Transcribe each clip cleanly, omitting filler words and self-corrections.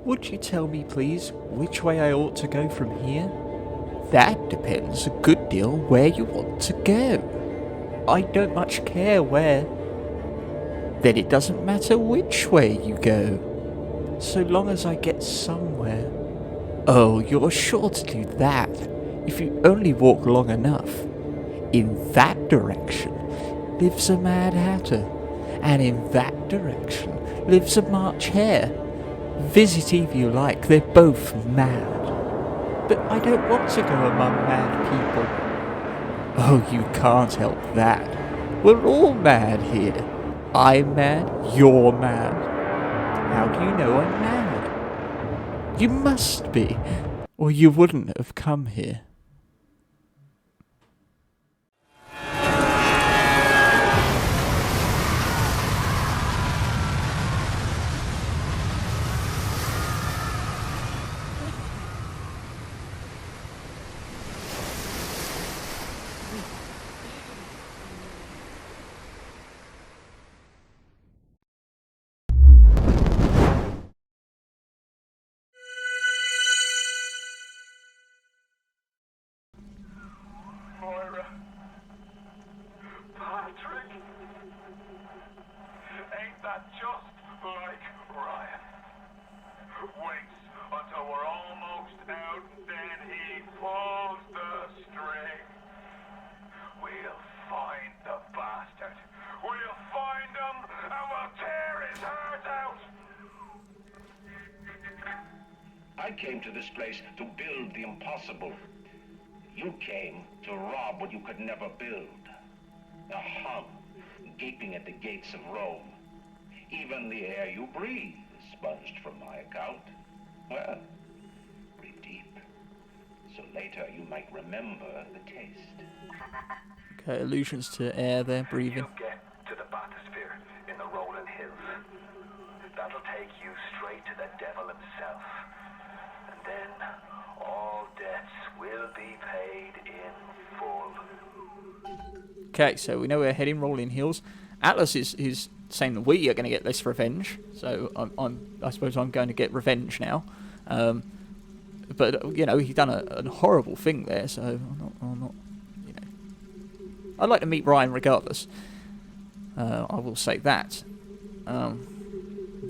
Would you tell me, please, which way I ought to go from here? That depends a good deal where you want to go. I don't much care where. Then it doesn't matter which way you go, so long as I get somewhere. Oh, you're sure to do that, if you only walk long enough. In that direction lives a Mad Hatter, and in that direction lives a March Hare. Visit if you like, they're both mad. But I don't want to go among mad people. Oh, you can't help that. We're all mad here. I'm mad, you're mad. How do you know I'm mad? You must be, or you wouldn't have come here. Ain't that just like Ryan? Waits until we're almost out, then he pulls the string. We'll find the bastard. We'll find him and we'll tear his heart out. I came to this place to build the impossible. You came to rob what you could never build. A hum gaping at the gates of Rome. Even the air you breathe is sponged from my account. Well, breathe deep, so later you might remember the taste. Okay, allusions to air there, breathing. You get to the bathysphere in the rolling hills. That'll take you straight to the devil himself. And then all debts will be paid in full. Okay, so we know we're heading rolling hills. Atlas is saying that we are going to get this revenge, so I suppose I'm going to get revenge now. But you know, he's done a horrible thing there, so I'm not, you know. I'd like to meet Ryan regardless. I will say that.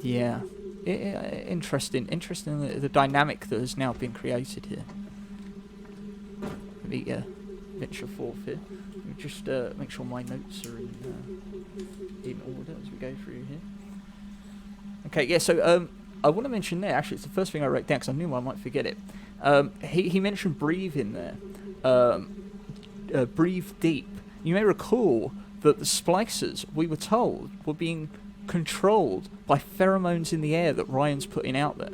Yeah, interesting the dynamic that has now been created here. Let me venture forth here. Let me just make sure my notes are in order as we go through here. Okay, yeah, so I want to mention there, actually, it's the first thing I wrote down because I knew I might forget it. He mentioned breathe in there. Breathe deep. You may recall that the splicers, we were told, were being controlled by pheromones in the air that Ryan's putting out there.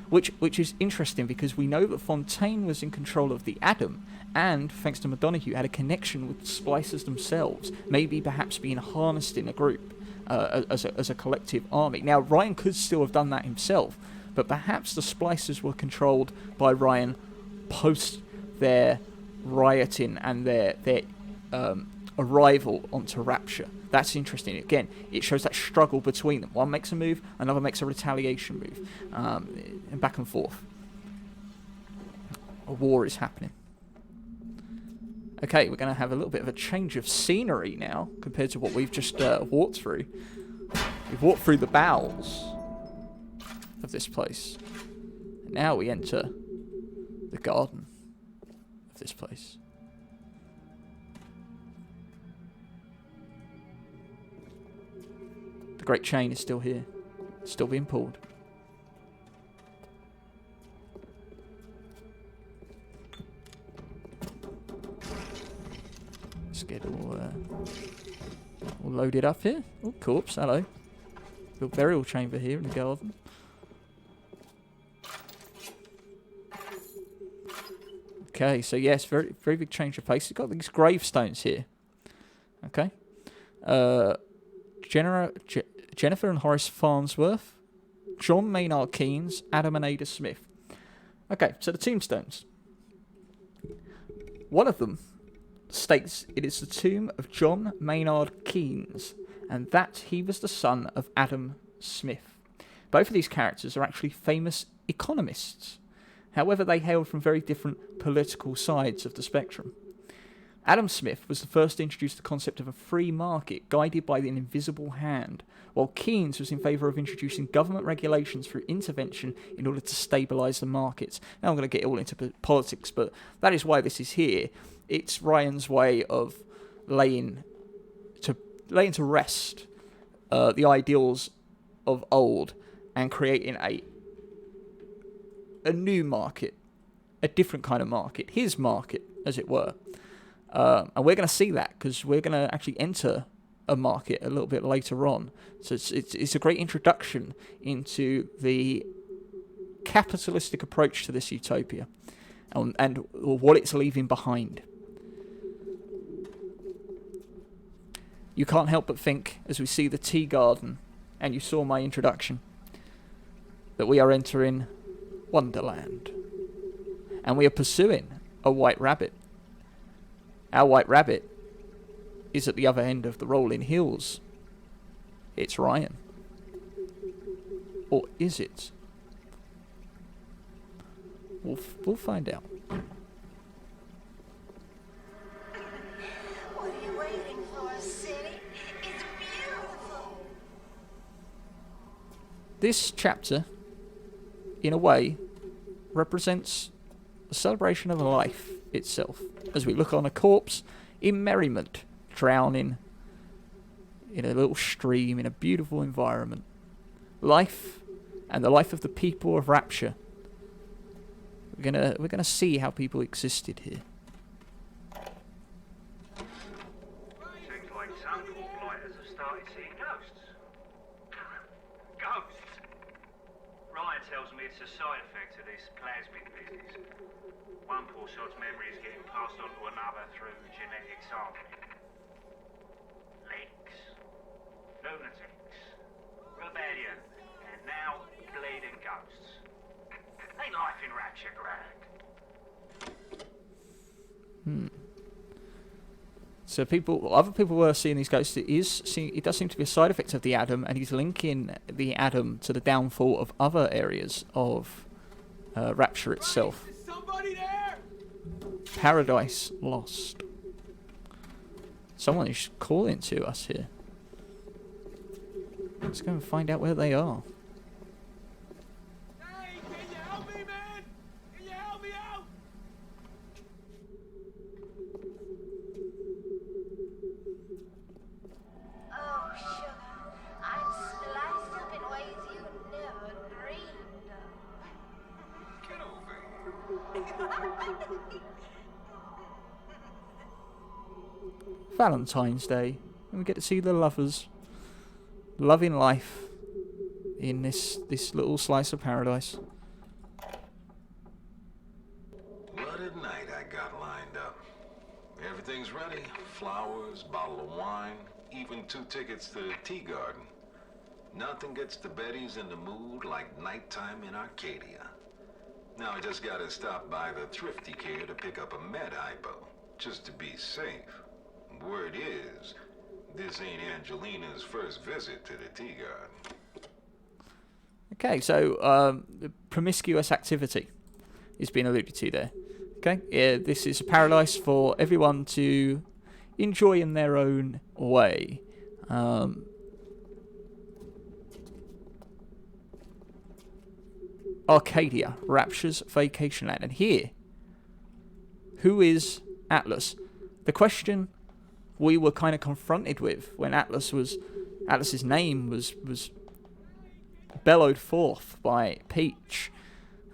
Which is interesting because we know that Fontaine was in control of the Atom, and, thanks to McDonagh, had a connection with the splicers themselves, maybe perhaps being harnessed in a group, as a collective army. Now, Ryan could still have done that himself, but perhaps the splicers were controlled by Ryan post their rioting and their arrival onto Rapture. That's interesting. Again, it shows that struggle between them. One makes a move, another makes a retaliation move, and back and forth. A war is happening. Okay, we're going to have a little bit of a change of scenery now compared to what we've just walked through. We've walked through the bowels of this place. And now we enter the garden of this place. The Great Chain is still here. It's still being pulled. Let's get all loaded up here. Oh, corpse, hello. Little burial chamber here in the garden. Okay, so yes, very big change of pace. We've got these gravestones here. Okay. Jennifer and Horace Farnsworth, John Maynard Keynes, Adam and Ada Smith. Okay, so the tombstones. One of them states it is the tomb of John Maynard Keynes, and that he was the son of Adam Smith. Both of these characters are actually famous economists. However, they hail from very different political sides of the spectrum. Adam Smith was the first to introduce the concept of a free market guided by an invisible hand, while Keynes was in favour of introducing government regulations through intervention in order to stabilise the markets. Now I'm going to get all into politics, but that is why this is here. It's Ryan's way of laying to rest the ideals of old and creating a new market, a different kind of market, his market, as it were. And we're going to see that because we're going to actually enter a market a little bit later on. So it's a great introduction into the capitalistic approach to this utopia and what it's leaving behind. You can't help but think, as we see the tea garden, and you saw my introduction, that we are entering Wonderland. And we are pursuing a white rabbit. Our white rabbit is at the other end of the rolling hills. It's Ryan. Or is it? We'll find out. What are you waiting for, city? It's beautiful. This chapter, in a way, represents a celebration of life itself, as we look on a corpse in merriment, drowning in a little stream in a beautiful environment. Life and the life of the people of Rapture. We're gonna see how people existed here. Seems like some poor blighters have started seeing ghosts. Ghosts? Ryan tells me it's a side effect of this plasmid business. One poor sod's memory is getting passed on to another through genetic sampling. Leaks, lunatics, rebellion, and now bleeding ghosts. Ain't life in Rapture grand? So other people were seeing these ghosts. It does seem to be a side effect of the Atom, and he's linking the Atom to the downfall of other areas of Rapture itself. Is somebody there? Paradise Lost. Someone is calling to us here. Let's go and find out where they are. Hey, can you help me, man? Can you help me out? Oh, sugar, I'm spliced up in ways you never dreamed of. Get over here. Valentine's Day, and we get to see the lovers loving life in this little slice of paradise. What a night I got lined up. Everything's ready. Flowers, bottle of wine, even 2 tickets to the tea garden. Nothing gets the Bettys in the mood like nighttime in Arcadia. Now I just gotta stop by the thrifty care to pick up a med hypo, just to be safe. Word is, this ain't Angelina's first visit to the tea garden. Okay, so the promiscuous activity is being alluded to there. Okay, this is a paradise for everyone to enjoy in their own way. Arcadia, Rapture's vacation land. And here, who is Atlas? The question we were kind of confronted with when Atlas's name was bellowed forth by Peach.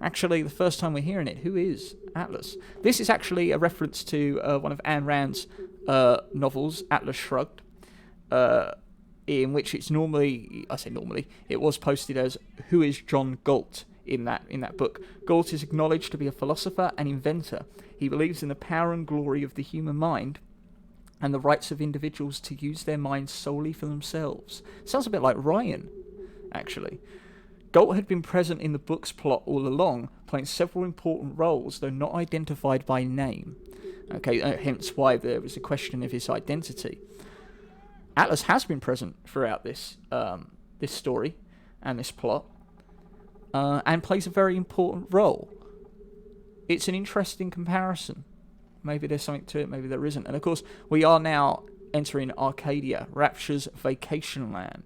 Actually, the first time we're hearing it, who is Atlas? This is actually a reference to one of Ayn Rand's novels, Atlas Shrugged, in which it was posted as "Who is John Galt?" in that book. Galt is acknowledged to be a philosopher and inventor. He believes in the power and glory of the human mind and the rights of individuals to use their minds solely for themselves. Sounds a bit like Ryan, actually. Galt had been present in the book's plot all along, playing several important roles, though not identified by name. Okay, hence why there was a question of his identity. Atlas has been present throughout this story and this plot, and plays a very important role. It's an interesting comparison. Maybe there's something to it, maybe there isn't. And of course, we are now entering Arcadia, Rapture's vacation land.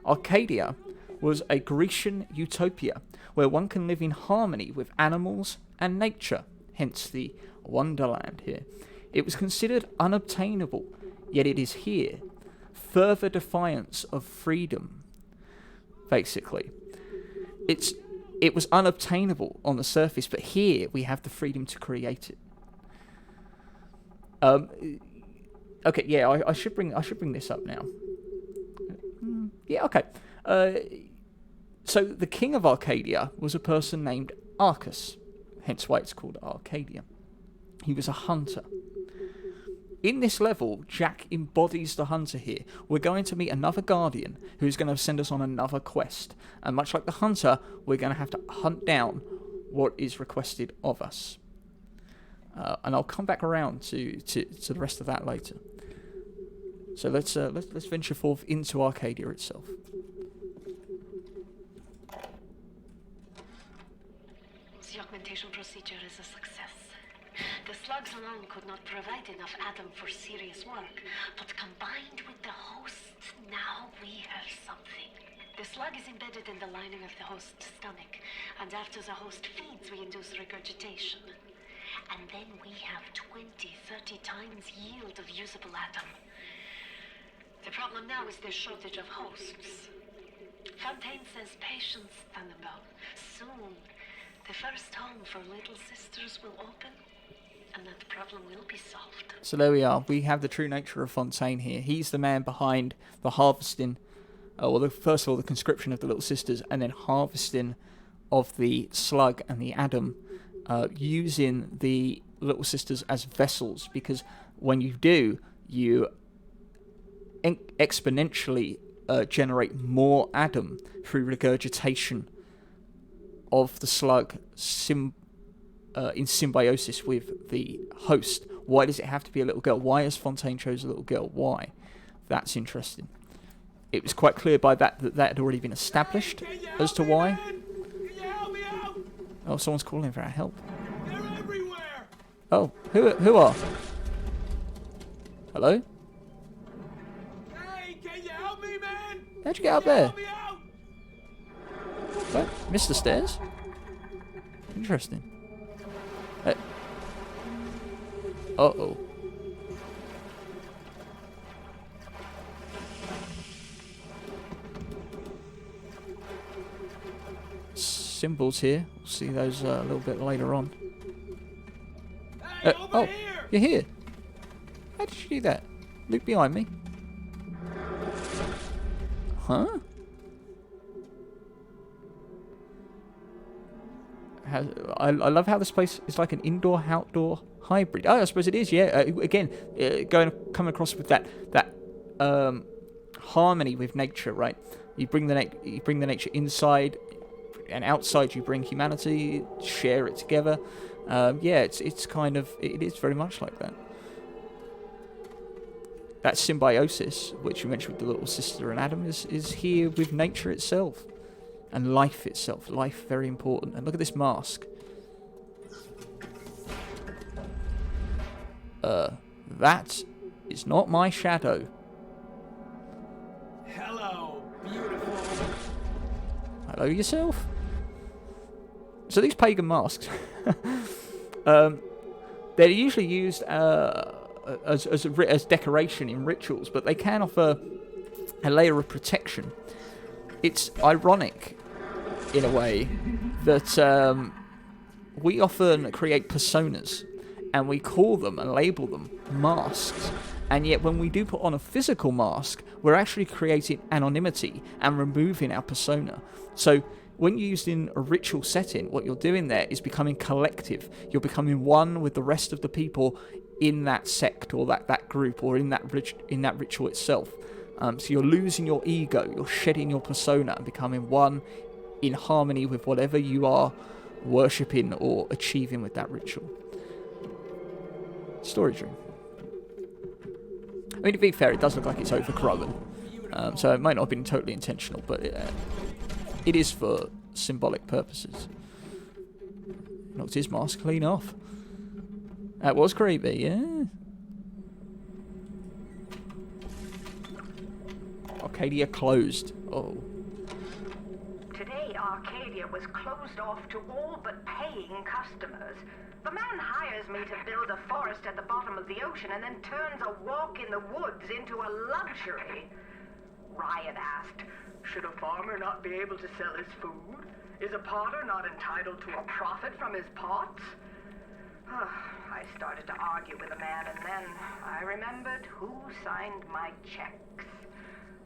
Arcadia was a Grecian utopia where one can live in harmony with animals and nature, hence the Wonderland here. It was considered unobtainable, yet it is here. Further defiance of freedom, basically. It was unobtainable on the surface, but here we have the freedom to create it. Okay, yeah, I should bring this up now. Yeah, okay. So the king of Arcadia was a person named Arcus, hence why it's called Arcadia. He was a hunter. In this level, Jack embodies the hunter here. We're going to meet another guardian who's going to send us on another quest. And much like the hunter, we're going to have to hunt down what is requested of us. And I'll come back around to the rest of that later. So let's venture forth into Arcadia itself. The augmentation procedure is a success. The slugs alone could not provide enough atom for serious work, but combined with the host, now we have something. The slug is embedded in the lining of the host's stomach, and after the host feeds, we induce regurgitation. And then we have 20-30 times yield of usable atom. The problem now is the shortage of hosts. Fontaine says patience, Thunderbell. Soon, the first home for little sisters will open, and that problem will be solved. So there we are. We have the true nature of Fontaine here. He's the man behind the harvesting, first of all, the conscription of the little sisters, and then harvesting of the slug and the atom, using the little sisters as vessels, because when you do, you exponentially generate more atom through regurgitation of the slug in symbiosis with the host. Why does it have to be a little girl? Why has Fontaine chose a little girl? Why? That's interesting. It was quite clear by that had already been established as to why. Oh, someone's calling for our help. They're everywhere. Oh, who are? Hello? Hey, can you help me, man? How'd you get up there? Help me out. What? Missed the stairs? Interesting. Uh-oh. Symbols here. We'll see those a little bit later on. Hey, over Oh, here. you're here. How did you do that? Look behind me. Huh? I love how this place is like an indoor-outdoor hybrid. Oh, I suppose it is, yeah. Again, coming across with that harmony with nature, right? You bring the nature inside, and outside you bring humanity, share it together. Yeah, it's kind of, it is very much like that. That symbiosis, which you mentioned with the little sister and Adam, is here with nature itself. And life itself. Life, very important. And look at this mask. That is not my shadow. Hello, beautiful. Hello yourself. So these pagan masks, they're usually used as decoration in rituals, but they can offer a layer of protection. It's ironic, in a way, that we often create personas, and we call them and label them masks, and yet when we do put on a physical mask, we're actually creating anonymity and removing our persona. So when used in a ritual setting, what you're doing there is becoming collective. You're becoming one with the rest of the people in that sect or that group or in that ritual itself. So you're losing your ego, you're shedding your persona and becoming one in harmony with whatever you are worshipping or achieving with that ritual. Storage room. I mean, to be fair, it does look like it's overgrown, so it might not have been totally intentional, but it is for symbolic purposes. Knocked his mask clean off. That was creepy, yeah. Arcadia closed. Oh. Today, Arcadia was closed off to all but paying customers. The man hires me to build a forest at the bottom of the ocean and then turns a walk in the woods into a luxury. Ryan asked, should a farmer not be able to sell his food? Is a potter not entitled to a profit from his pots? I started to argue with the man, and then I remembered who signed my checks.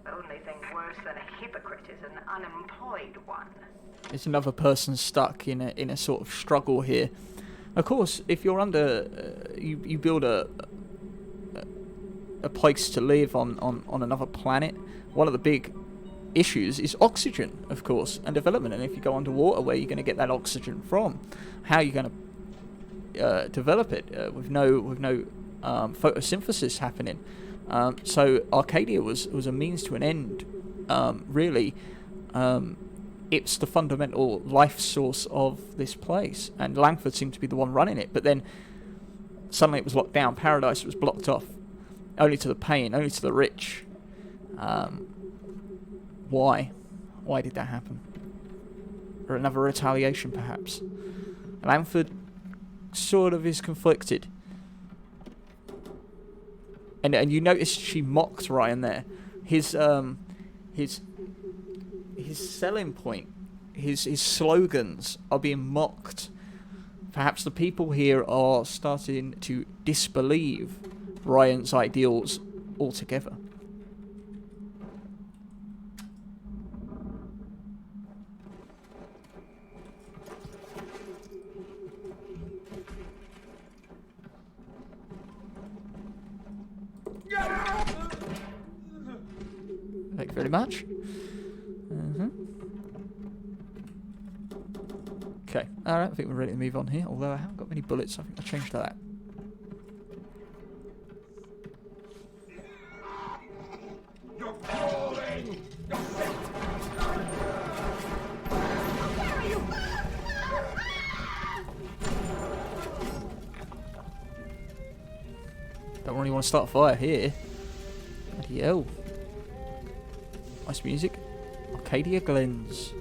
The only thing worse than a hypocrite is an unemployed one. There's another person stuck in a sort of struggle here. Of course, if you're under, you build a place to live on another planet. One of the big issues is oxygen, of course, and development. And if you go underwater, where are you going to get that oxygen from? How are you going to develop it with no photosynthesis happening? So Arcadia was a means to an end. Really, it's the fundamental life source of this place, and Lamford seemed to be the one running it. But then suddenly it was locked down. Paradise was blocked off, only to the paying, only to the rich. Why? Why did that happen? Or another retaliation, perhaps? Lamford sort of is conflicted. And you notice she mocked Ryan there. His selling point, his slogans are being mocked. Perhaps the people here are starting to disbelieve Ryan's ideals altogether. Thank you very much. Okay, alright, I think we're ready to move on here, although I haven't got many bullets, I think I'll change to that. You're falling! Don't really want to start a fire here. Bloody hell. Nice music. Arcadia Glens.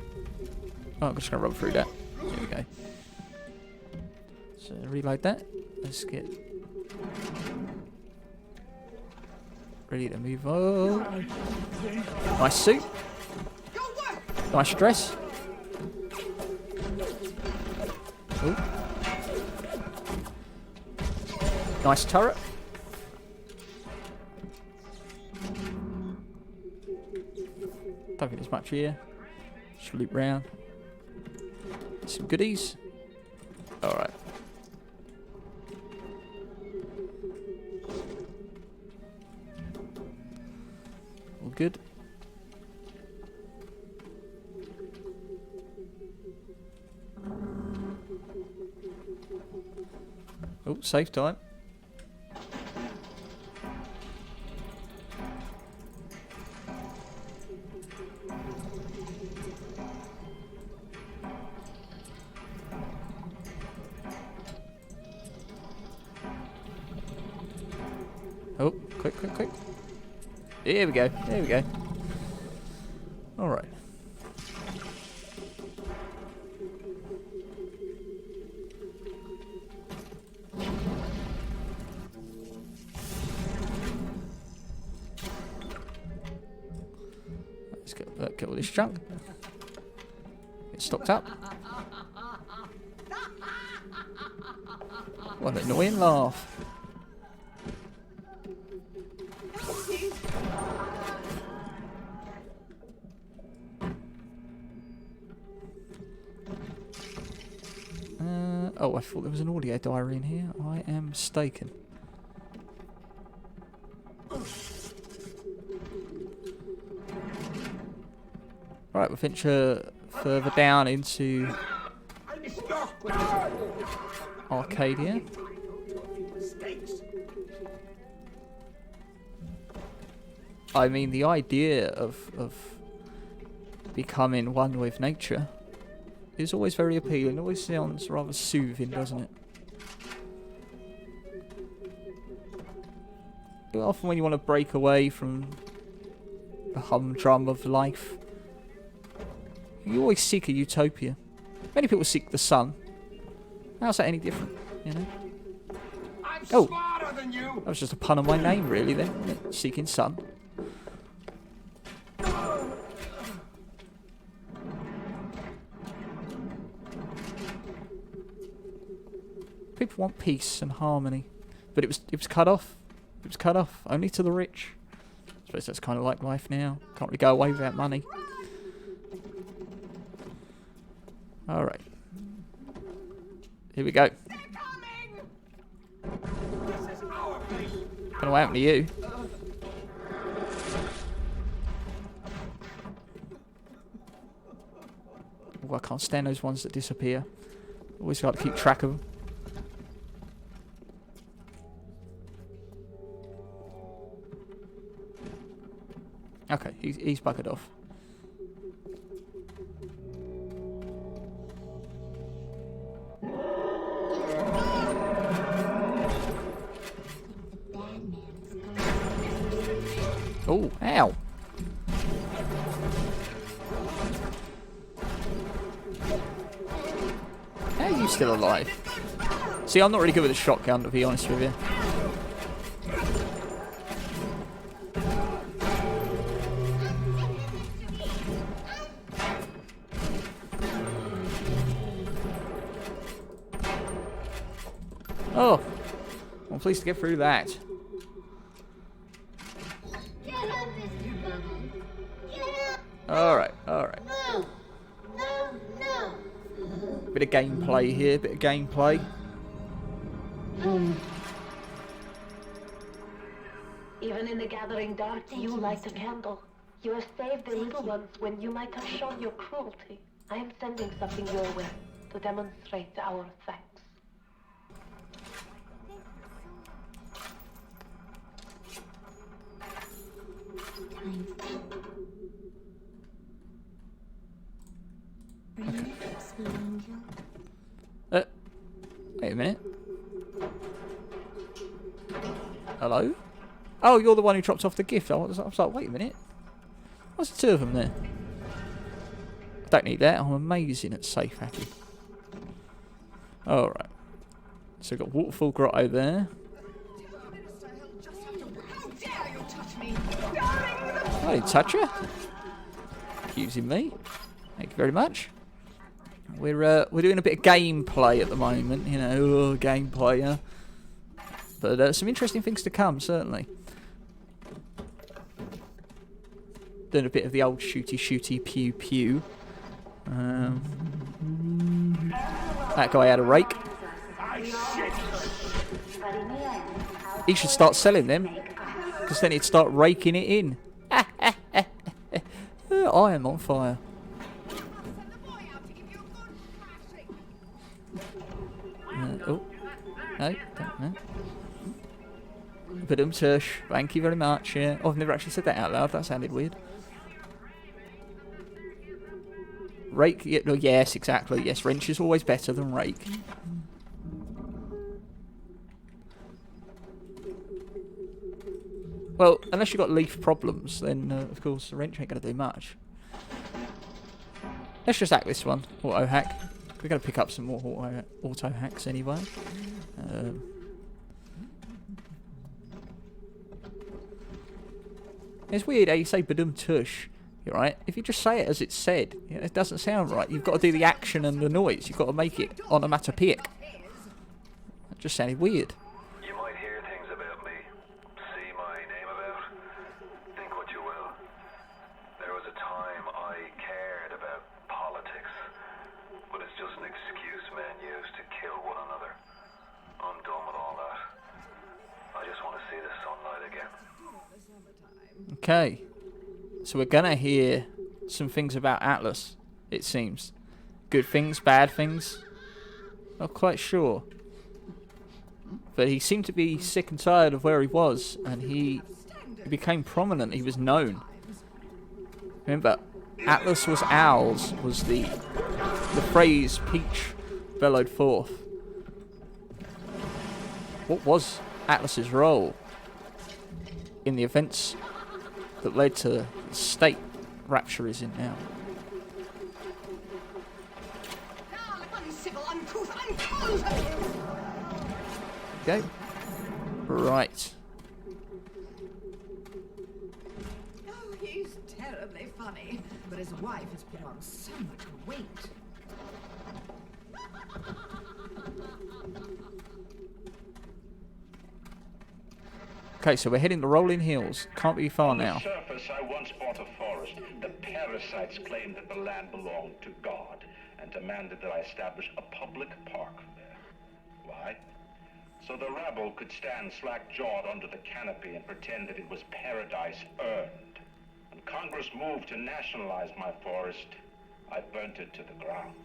Oh, I'm just going to run through that. There we go. So, reload that. Let's get ready to move on. Nice suit. Nice dress. Ooh. Nice turret. Don't think there's much here. Just loop round. Some goodies. Alright. All good. Oh, save time. Oh, quick. Here we go. Alright. Let's get all this junk. Get stocked up. What an annoying laugh. Oh, I thought there was an audio diary in here. I am mistaken. Right, we'll venture further down into Arcadia. I mean, the idea of becoming one with nature is always very appealing. Always sounds rather soothing, doesn't it? Often when you want to break away from the humdrum of life, you always seek a utopia. Many people seek the sun. How's that any different, you know? I'm Oh. smarter than you. That was just a pun on my name, really, then, wasn't it? Seeking sun. People want peace and harmony, but it was cut off. It was cut off only to the rich. I suppose that's kind of like life now. Can't really go away without money. All right, here we go. Don't know what happened to you. Oh, I can't stand those ones that disappear. Always got to keep track of them. Okay, he's buggered off. Oh, ow. How are you still alive? See, I'm not really good with a shotgun, to be honest with you. Oh, I'm pleased to get through that. Alright, alright. Bit of gameplay here, bit of gameplay. Even in the gathering dark, you light a candle. You have saved the little ones when you might have shown your cruelty. I am sending something your way to demonstrate our thanks. Wait a minute. Hello? Oh, you're the one who dropped off the gift. I was like, wait a minute. What's the two of them there? I don't need that. I'm amazing at safe hacking. Alright. So we've got Waterfall Grotto there. I didn't touch her. Accusing me. Thank you very much. We're doing a bit of gameplay at the moment, you know, gameplay, yeah. But some interesting things to come, certainly. Doing a bit of the old shooty pew pew. That guy had a rake. He should start selling them, because then he'd start raking it in. I am on fire. Oh, no, don't know. Tush. Thank you very much. Yeah. Oh, I've never actually said that out loud. That sounded weird. Rake. Yeah, no, yes, exactly. Yes, wrench is always better than rake. Well, unless you've got leaf problems, then of course the wrench ain't going to do much. Let's just hack this one. Auto hack. We're going to pick up some more auto hacks anyway. It's weird how you say badum tush, right? If you just say it as it's said, you know, it doesn't sound right. You've got to do the action and the noise. You've got to make it onomatopoeic. That just sounded weird. You might hear things about me, see my name about, think what you will. There was a time I cared about politics, but it's just an excuse men use to kill one another. I'm done with all that. I just want to see the sunlight again. Okay, so we're gonna hear some things about Atlas, it seems. Good things, bad things? Not quite sure. But he seemed to be sick and tired of where he was, and he became prominent, he was known. Remember, Atlas was Owls, was the the phrase Peach bellowed forth. What was Atlas's role in the events that led to the state Rapture is in now? Okay. Right. Oh, he's terribly funny, but his wife has put on so much weight. Okay, so we're heading to Rolling Hills. Can't be far now. On the surface, I once bought a forest. The parasites claimed that the land belonged to God and demanded that I establish a public park there. Why? So the rabble could stand slack-jawed under the canopy and pretend that it was paradise earned. When Congress moved to nationalize my forest, I burnt it to the ground.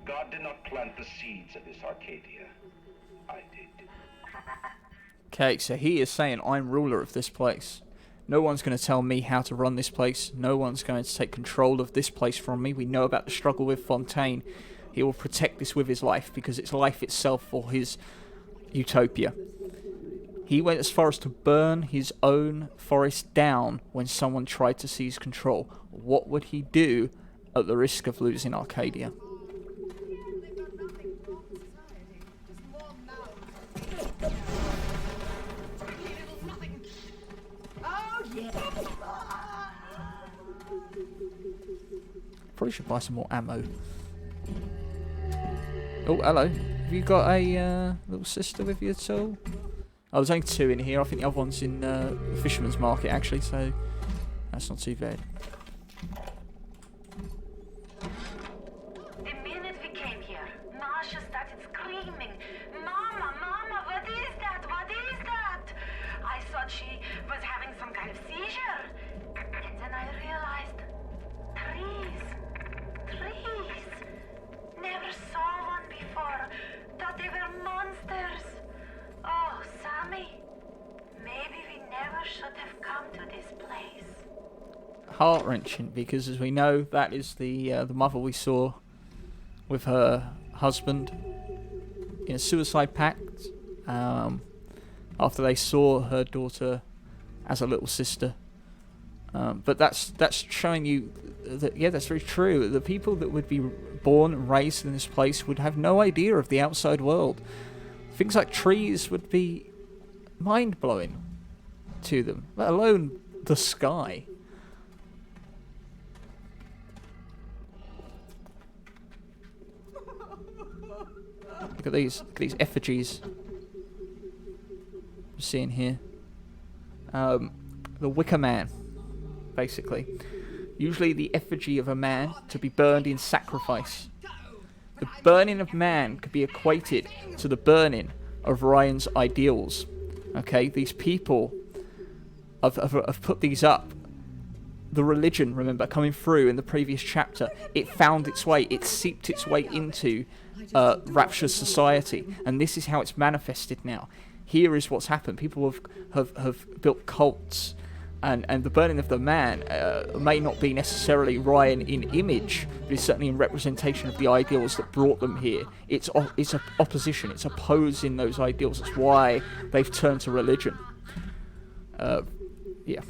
God did not plant the seeds of this Arcadia. I did. Okay, so he is saying, I'm ruler of this place. No one's going to tell me how to run this place. No one's going to take control of this place from me. We know about the struggle with Fontaine. He will protect this with his life because it's life itself for his utopia. He went as far as to burn his own forest down when someone tried to seize control. What would he do at the risk of losing Arcadia? Probably should buy some more ammo. Oh, hello. Have you got a little sister with you at all? Oh, there's only 2 in here. I think the other one's in the Fisherman's Market, actually, so that's not too bad. The minute we came here, Masha started screaming, Mama, Mama, what is that? What is that? I thought she was having some kind of seizure. And then I realized, trees. Never saw one before. Thought they were monsters. Oh, Sammy, maybe we never should have come to this place. Heart-wrenching, because as we know, that is the mother we saw with her husband in a suicide pact after they saw her daughter as a little sister. But that's showing you that, yeah, that's very true. The people that would be born and raised in this place would have no idea of the outside world. Things like trees would be mind-blowing to them, let alone the sky. Look at these effigies I'm seeing here. The Wicker Man, basically. Usually the effigy of a man to be burned in sacrifice. The burning of man could be equated to the burning of Ryan's ideals. Okay, these people have put these up. The religion, remember, coming through in the previous chapter, it found its way, it seeped its way into Rapture's society, and this is how it's manifested now. Here is what's happened. People have built cults, and the burning of the man may not be necessarily Ryan in image, but it's certainly in representation of the ideals that brought them here. It's a opposition, it's opposing those ideals. That's why they've turned to religion. Yeah.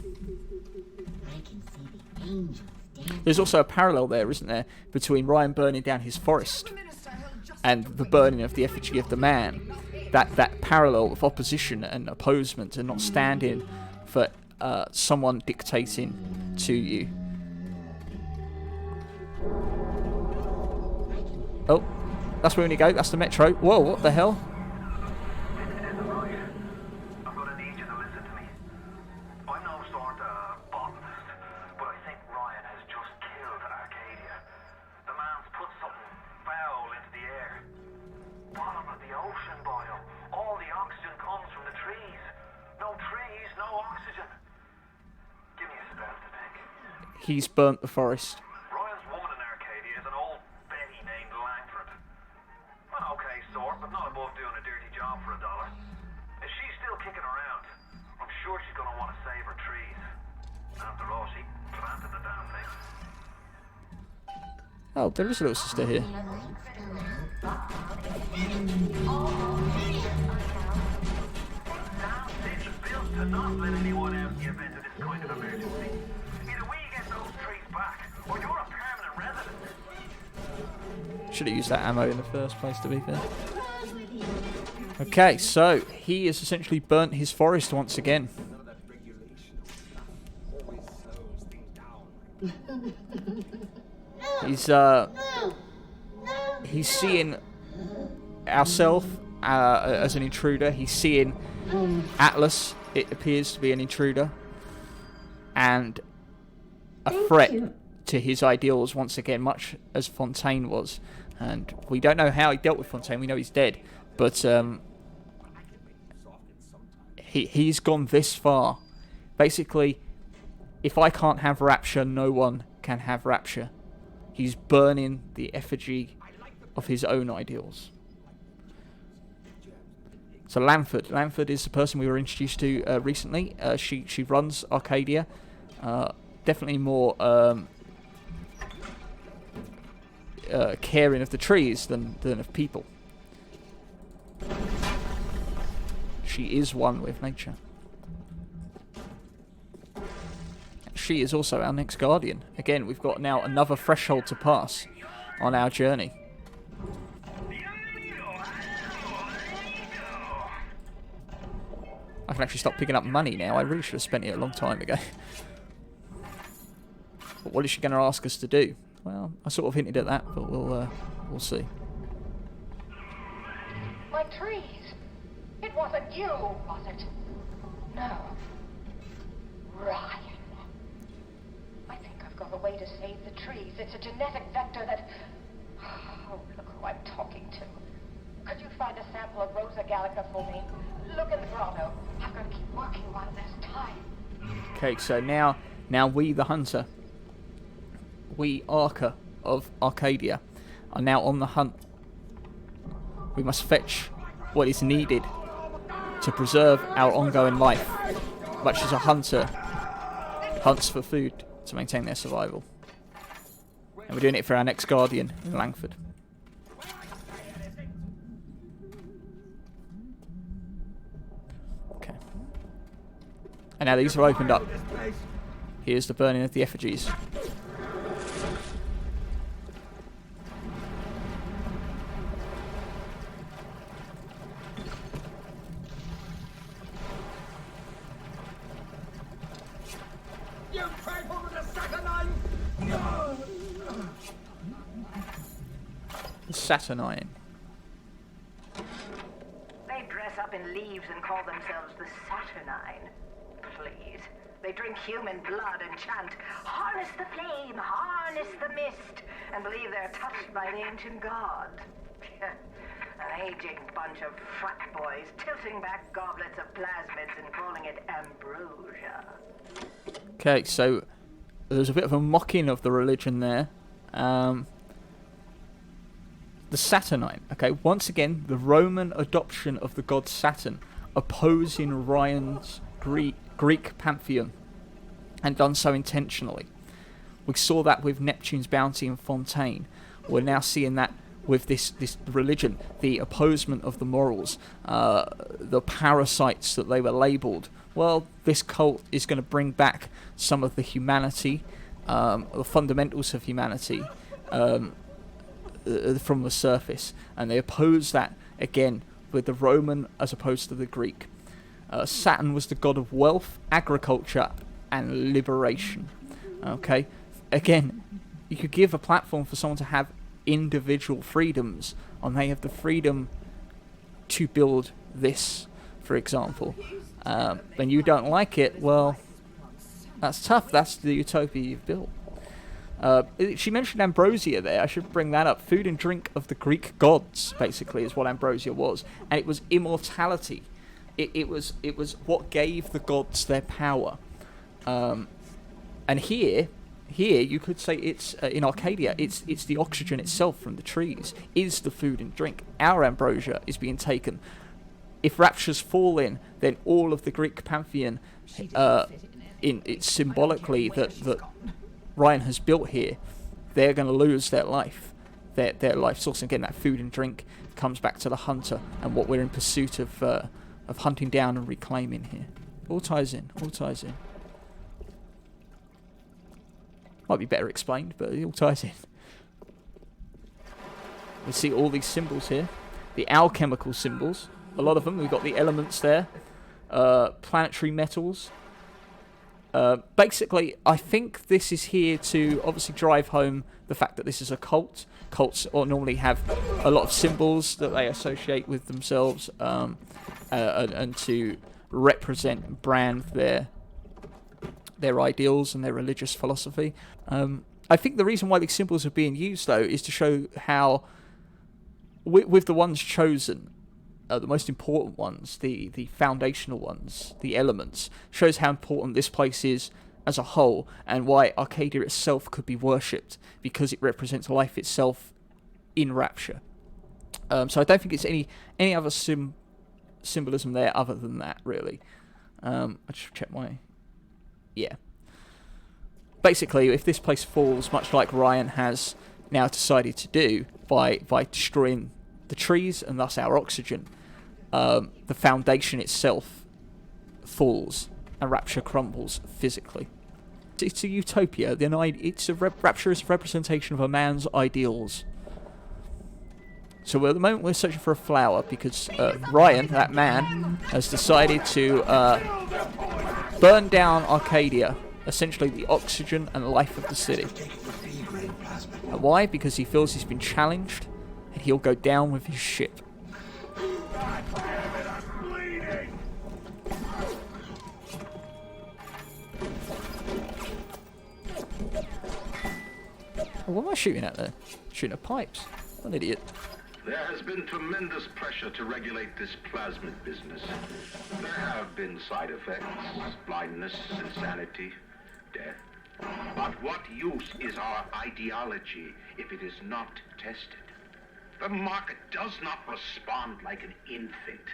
There's also a parallel there, isn't there, between Ryan burning down his forest and the burning of the effigy of the man. That parallel of opposition and opposement and not standing for someone dictating to you. Oh, that's where we need to go. That's the metro. Whoa, what the hell? I'm gonna need you to listen to me. I'm no sort of botanist, but I think Ryan has just killed Arcadia. The man's put something foul into the air. Bottom of the ocean, Boyle. All the oxygen comes from the trees. No trees, no oxygen. Give me a spell to think. He's burnt the forest. Ryan's woman in Arcadia is an old Betty named Lamford. An okay sort, but not above doing a dirty job for $1. If she's still kicking around, I'm sure she's gonna want to save her trees. After all, she planted the damn thing. Oh, there is a little sister here. To not let anyone else in the event of this kind of emergency. Either we get those trees back, or you're a permanent resident. Should have used that ammo in the first place, to be fair. Okay, so he has essentially burnt his forest once again. He's seeing ourselves as an intruder. He's seeing Atlas, it appears to be an intruder, and a threat to his ideals once again, much as Fontaine was. And we don't know how he dealt with Fontaine. We know he's dead, but he's gone this far. Basically, if I can't have Rapture, no one can have Rapture. He's burning the effigy of his own ideals. So Lamford is the person we were introduced to recently. She runs Arcadia. Definitely more caring of the trees than of people. She is one with nature. She is also our next guardian. Again, we've got now another threshold to pass on our journey. I can actually stop picking up money now. I really should have spent it a long time ago. But what is she going to ask us to do? Well, I sort of hinted at that, but we'll see. My trees. It wasn't you, was it? No. Ryan. I think I've got a way to save the trees. It's a genetic vector that... Oh, look who I'm talking to. Could you find a sample of Rosa Gallica for me? Look in the grotto. I've got to keep working while there's time. Okay, so now we, the hunter, we Arca of Arcadia, are now on the hunt. We must fetch what is needed to preserve our ongoing life, much as a hunter hunts for food to maintain their survival. And we're doing it for our next guardian in Langford. Okay. And now these are opened up. Here's the burning of the effigies. Saturnine. They dress up in leaves and call themselves the Saturnine. Please. They drink human blood and chant, harness the flame, harness the mist, and believe they're touched by the ancient god. An aging bunch of frat boys tilting back goblets of plasmids and calling it ambrosia. Okay, so there's a bit of a mocking of the religion there. The Saturnine. Okay, once again, the Roman adoption of the god Saturn, opposing Ryan's Greek pantheon, and done so intentionally. We saw that with Neptune's bounty and Fontaine. We're now seeing that with this religion, the opposement of the morals, the parasites that they were labelled. Well, this cult is going to bring back some of the humanity, the fundamentals of humanity, from the surface, and they oppose that again with the Roman as opposed to the Greek. Saturn was the god of wealth, agriculture, and liberation. Okay, again, you could give a platform for someone to have individual freedoms, and they have the freedom to build this, for example. And you don't like it, well, that's tough. That's the utopia you've built. She mentioned ambrosia there. I should bring that up. Food and drink of the Greek gods, basically, is what ambrosia was, and it was immortality. It was what gave the gods their power. And here you could say it's in Arcadia. It's the oxygen itself from the trees is the food and drink. Our ambrosia is being taken. If Rapture's fallen, then all of the Greek pantheon, it's symbolically that Ryan has built here, they're going to lose their life, their life source. And again, that food and drink comes back to the hunter and what we're in pursuit of hunting down and reclaiming here. All ties in. Might be better explained, but it all ties in. We see all these symbols here. The alchemical symbols. A lot of them. We've got the elements there. Planetary metals. Basically, I think this is here to obviously drive home the fact that this is a cult. Cults normally have a lot of symbols that they associate with themselves, and to represent, brand their ideals and their religious philosophy. I think the reason why these symbols are being used, though, is to show how, with the ones chosen, the most important ones, the foundational ones, the elements, shows how important this place is as a whole, and why Arcadia itself could be worshipped, because it represents life itself in Rapture. So I don't think it's any other symbolism there other than that, really. I just check my... Yeah. Basically, if this place falls, much like Ryan has now decided to do, by destroying the trees and thus our oxygen, the foundation itself falls and Rapture crumbles physically. It's a utopia. Rapture is a representation of a man's ideals. So at the moment we're searching for a flower because Ryan, that man, has decided to burn down Arcadia, essentially the oxygen and life of the city. And why? Because he feels he's been challenged and he'll go down with his ship. What am I shooting at there? Shooting at pipes. What an idiot. There has been tremendous pressure to regulate this plasmid business. There have been side effects, blindness, insanity, death. But what use is our ideology if it is not tested? The market does not respond like an infant,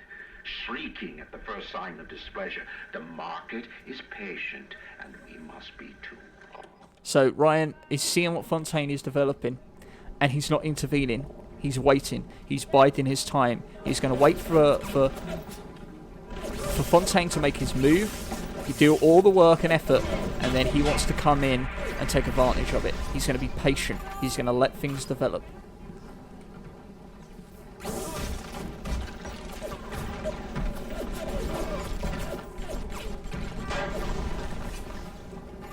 shrieking at the first sign of displeasure. The market is patient, and we must be too. So Ryan is seeing what Fontaine is developing, and he's not intervening. He's waiting. He's biding his time. He's going to wait for Fontaine to make his move. He do all the work and effort, and then he wants to come in and take advantage of it. He's going to be patient. He's going to let things develop.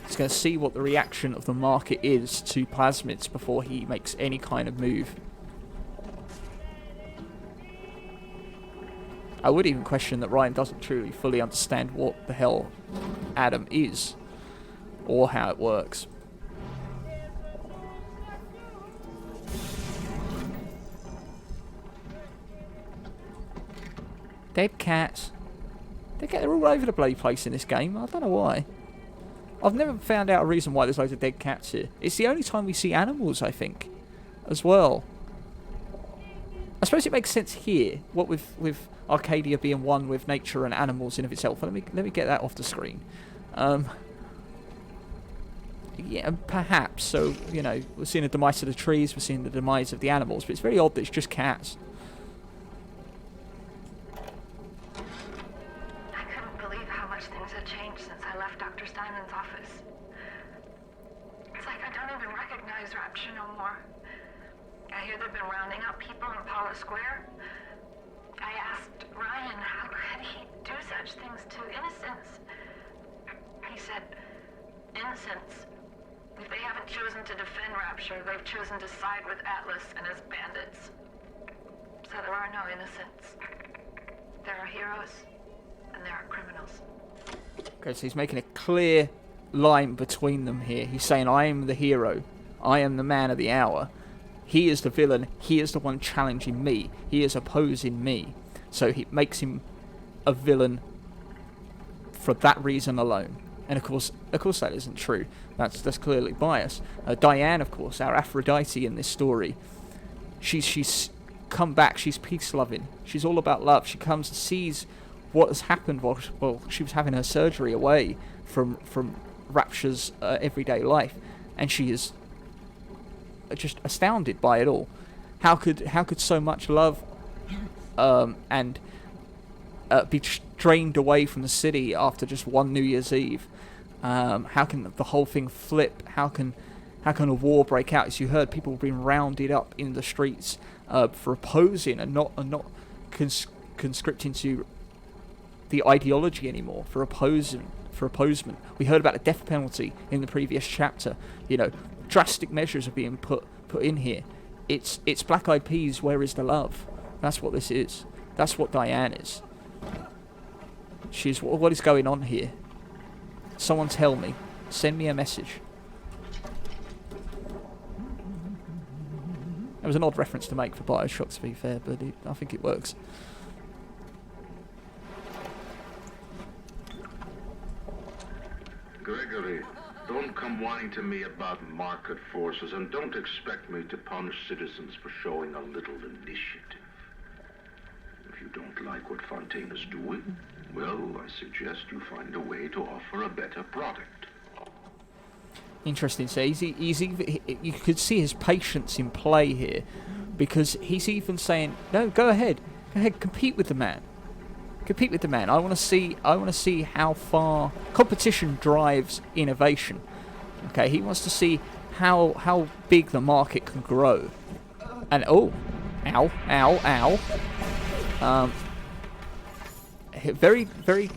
He's going to see what the reaction of the market is to plasmids before he makes any kind of move. I would even question that Ryan doesn't truly fully understand what the hell Adam is, or how it works. Dead cats. They're all over the bloody place in this game. I don't know why. I've never found out a reason why there's loads of dead cats here. It's the only time we see animals, I think, as well. I suppose it makes sense here, what with Arcadia being one with nature and animals in of itself. Let me get that off the screen. Yeah, perhaps. So, you know, we're seeing the demise of the trees, we're seeing the demise of the animals, but it's very odd that it's just cats. I couldn't believe how much things had changed since I left Dr. Steinman's office. It's like I don't even recognize Rapture no more. I hear they've been rounding up people in Paula Square. I asked Ryan how could he do such things to innocents. He said, innocents. If they haven't chosen to defend Rapture, they've chosen to side with Atlas and his bandits. So there are no innocents. There are heroes, and there are criminals. Okay, so he's making a clear line between them here. He's saying, I am the hero. I am the man of the hour. He is the villain. He is the one challenging me. He is opposing me. So he makes him a villain for that reason alone. And of course that isn't true. That's clearly bias. Diane, of course, our Aphrodite in this story, she's come back. She's peace loving. She's all about love. She comes and sees what has happened while she was having her surgery away from Rapture's everyday life, and she is just astounded by it all. How could so much love and be drained away from the city after just one New Year's Eve? How can the whole thing flip? How can a war break out? As you heard, people have been rounded up in the streets for opposing and not conscripting to the ideology anymore, for opposement. We heard about the death penalty in the previous chapter. You know, drastic measures are being put in here. It's Black Eyed Peas, Where Is the Love? That's what this is. That's what Diane is. She's what is going on here? Someone tell me. Send me a message. It was an odd reference to make for Bioshock, to be fair, but I think it works. Gregory, don't come whining to me about market forces, and don't expect me to punish citizens for showing a little initiative. If you don't like what Fontaine is doing, well, I suggest you find a way to offer a better product. Interesting. So you could see his patience in play here, because he's even saying, "No, go ahead, compete with the man. Compete with the man. I want to see how far competition drives innovation." Okay, he wants to see how big the market can grow. And ow. Very, very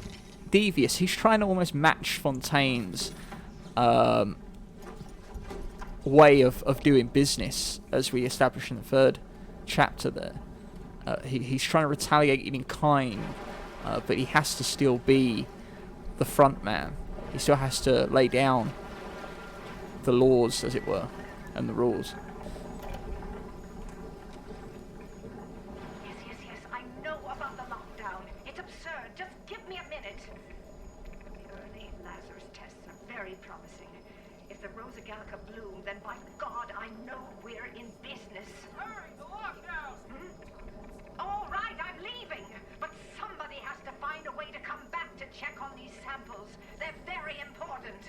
devious. He's trying to almost match Fontaine's way of doing business, as we established in the 3rd chapter there. He's trying to retaliate in kind, but he has to still be the front man. He still has to lay down the laws, as it were, and the rules. Yes, I know about the lockdown. It's absurd. Just give me a minute. The early Lazarus tests are very promising. If the Rosa Gallica bloom, then by God, I know we're in business. Hurry, the lockdown! All right, I'm leaving. But somebody has to find a way to come back to check on these samples. They're very important.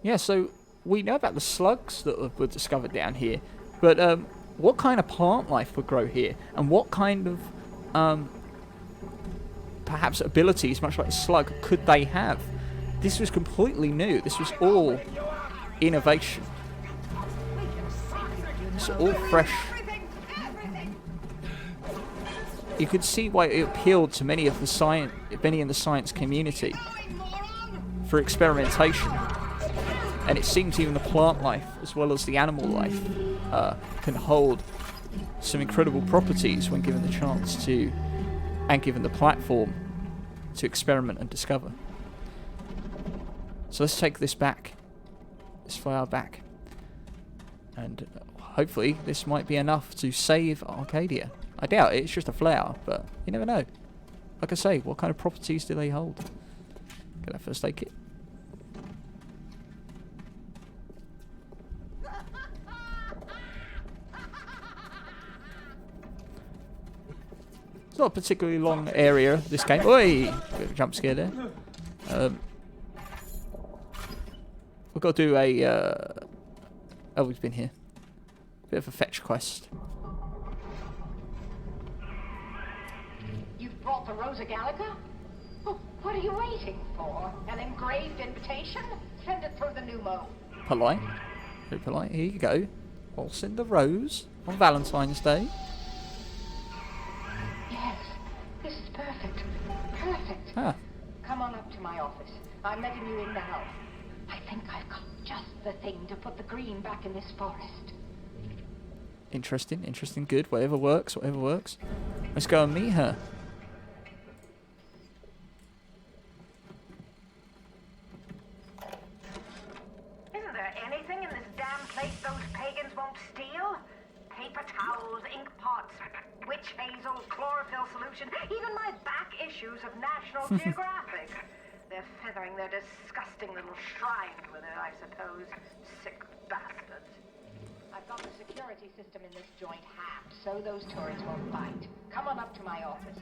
Yeah, so we know about the slugs that were discovered down here, but what kind of plant life would grow here, and what kind of perhaps abilities, much like a slug, could they have? This was completely new. This was all innovation. It's all fresh. You could see why it appealed to many in the science community for experimentation. And it seems even the plant life, as well as the animal life, can hold some incredible properties when given the chance to, and given the platform to experiment and discover. So let's take this back, this flower back, and hopefully this might be enough to save Arcadia. I doubt it, it's just a flower, but you never know. Like I say, what kind of properties do they hold? Get that first aid kit. It's not a particularly long area, this game. Oi! Bit of a jump scare there. We've got to do a... oh, we've been here. Bit of a fetch quest. You've brought the Rosa Gallica? Oh, what are you waiting for? An engraved invitation? Send it through the pneumo. Polite. Very polite. Here you go. I'll send the rose on Valentine's Day. Yes, this is perfect. Perfect. Ah. Come on up to my office. I'm letting you in now. I think I've got just the thing to put the green back in this forest. Interesting, interesting, good. Whatever works, whatever works. Let's go and meet her. Isn't there anything in this damn place those pagans won't steal? Paper towels, ink pots, witch hazel, chlorophyll solution, even my back issues of National Geographic. They're feathering their disgusting little shrines with it, I suppose. Sick bastards. I've got the security system in this joint hacked, so those tourists won't bite. Come on up to my office.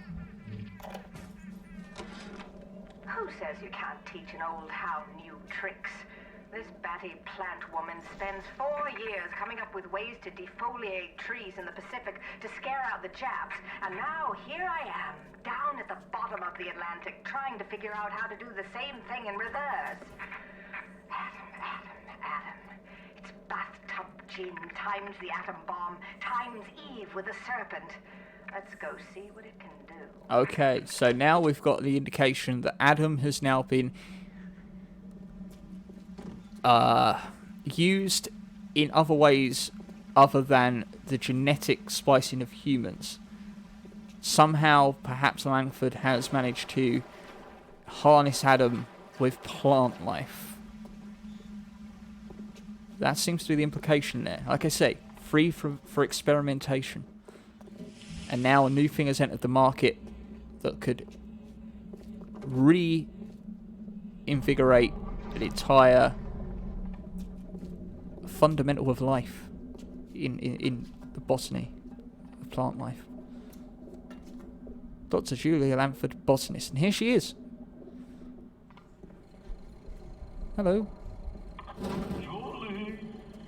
Who says you can't teach an old hound new tricks? This batty plant woman spends 4 years coming up with ways to defoliate trees in the Pacific to scare out the Japs, and now here I am, down at the bottom of the Atlantic, trying to figure out how to do the same thing in reverse. Adam. It's bathtub gin times the atom bomb times Eve with a serpent. Let's go see what it can do. Okay, so now we've got the indication that Adam has now been used in other ways other than the genetic splicing of humans. Somehow, perhaps Lamford has managed to harness Adam with plant life. That seems to be the implication there. Like I say, free for experimentation. And now a new thing has entered the market that could reinvigorate an entire fundamental of life in the botany of plant life. Dr. Julia Lamford, botanist. And here she is. Hello. Julie,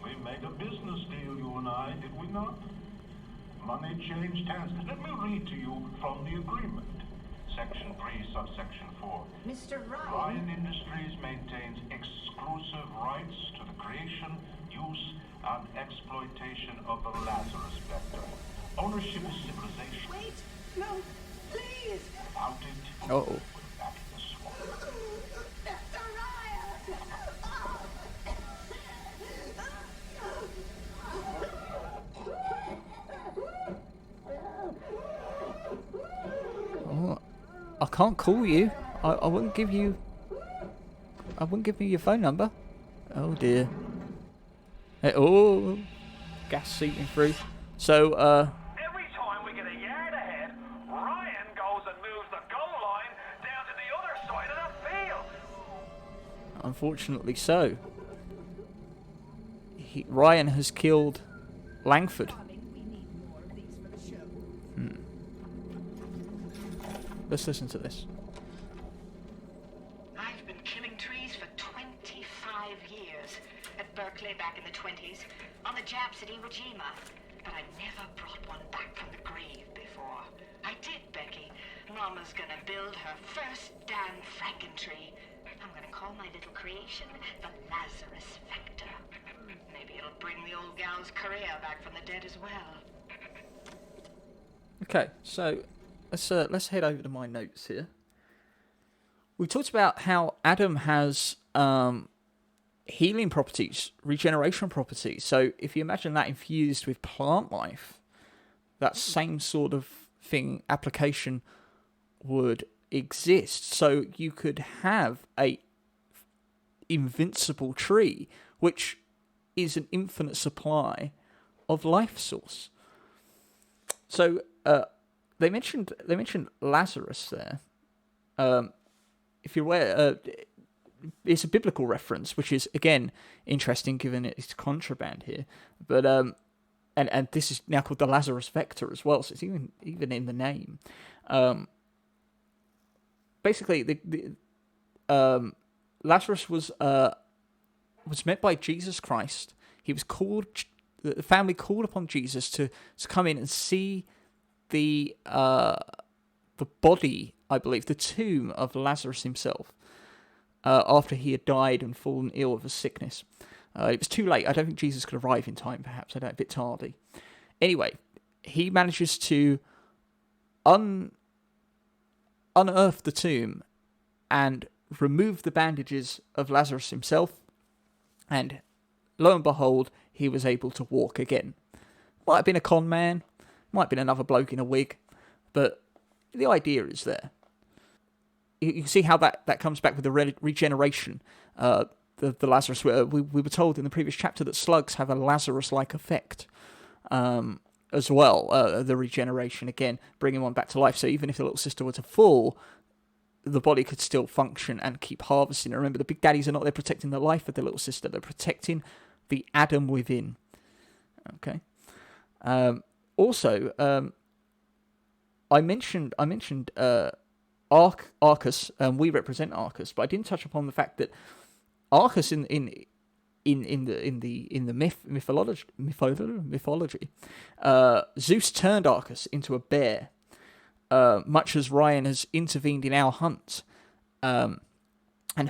we made a business deal, you and I, did we not? Money changed hands. Let me read to you from the agreement. Section 3, subsection 4. Mr. Ryan. Ryan Industries maintains exclusive rights to the creation, use, and exploitation of the Lazarus Vector. Ownership is civilization. Wait, no, please. Without it, Uh-oh. we're back in the swamp. Mr. Ryan. Oh, I can't call you. I wouldn't give you. I wouldn't give me your phone number. Oh dear. Oh, gas seeping through. So, Every time we get a yard ahead, Ryan goes and moves the goal line down to the other side of the field. unfortunately so. Ryan has killed Langford. Let's listen to this. I've been killing trees for 25 years. At Berkeley back in the 20s, on the Japs at Iwo Jima. But I never brought one back from the grave before. I did, Becky. Mama's gonna build her first damn Franken tree. I'm gonna call my little creation the Lazarus Vector. Maybe it'll bring the old gal's career back from the dead as well. Okay, so let's head over to my notes here. We talked about how Adam has healing properties, regeneration properties. So if you imagine that infused with plant life, that same sort of thing, application would exist. So you could have a invincible tree, which is an infinite supply of life source. So they mentioned Lazarus there. If you're aware, it's a biblical reference, which is again interesting given it's contraband here. But and this is now called the Lazarus Vector as well, so it's even in the name. Basically, the Lazarus was met by Jesus Christ. He was called. The family called upon Jesus to come in and see the body, I believe, the tomb of Lazarus himself, after he had died and fallen ill of a sickness. It was too late. I don't think Jesus could arrive in time, perhaps. I don't know, a bit tardy. Anyway, he manages to unearth the tomb and remove the bandages of Lazarus himself, and lo and behold, he was able to walk again. Might have been a con man, might have been another bloke in a wig, but the idea is there. You can see how that comes back with the regeneration. The Lazarus, we were told in the previous chapter that slugs have a Lazarus-like effect as well. The regeneration, again, bringing one back to life. So even if the little sister were to fall, the body could still function and keep harvesting. And remember, the big daddies are not there protecting the life of the little sister. They're protecting the Adam within. Okay. Also, I mentioned Arcus, we represent Arcus, but I didn't touch upon the fact that Arcus in in the mythology, Zeus turned Arcus into a bear, much as Ryan has intervened in our hunt. And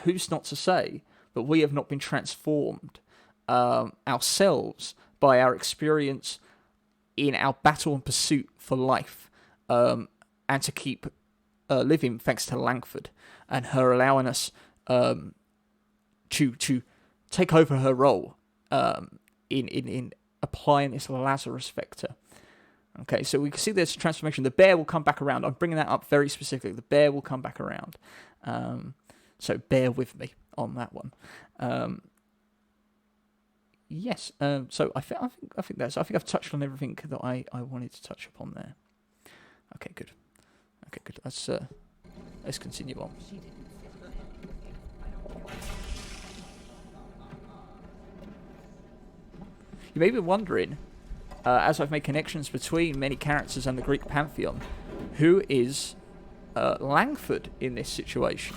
who's not to say that we have not been transformed ourselves by our experience in our battle and pursuit for life, and to keep living, thanks to Lamford and her allowing us to take over her role in applying this Lazarus Vector. Okay, so we can see this transformation. The bear will come back around. I'm bringing that up very specifically. The bear will come back around. So bear with me on that one. Yes. So I think I've touched on everything that I wanted to touch upon there. Okay, good. Let's continue on. You may be wondering, as I've made connections between many characters and the Greek pantheon, who is Lamford in this situation,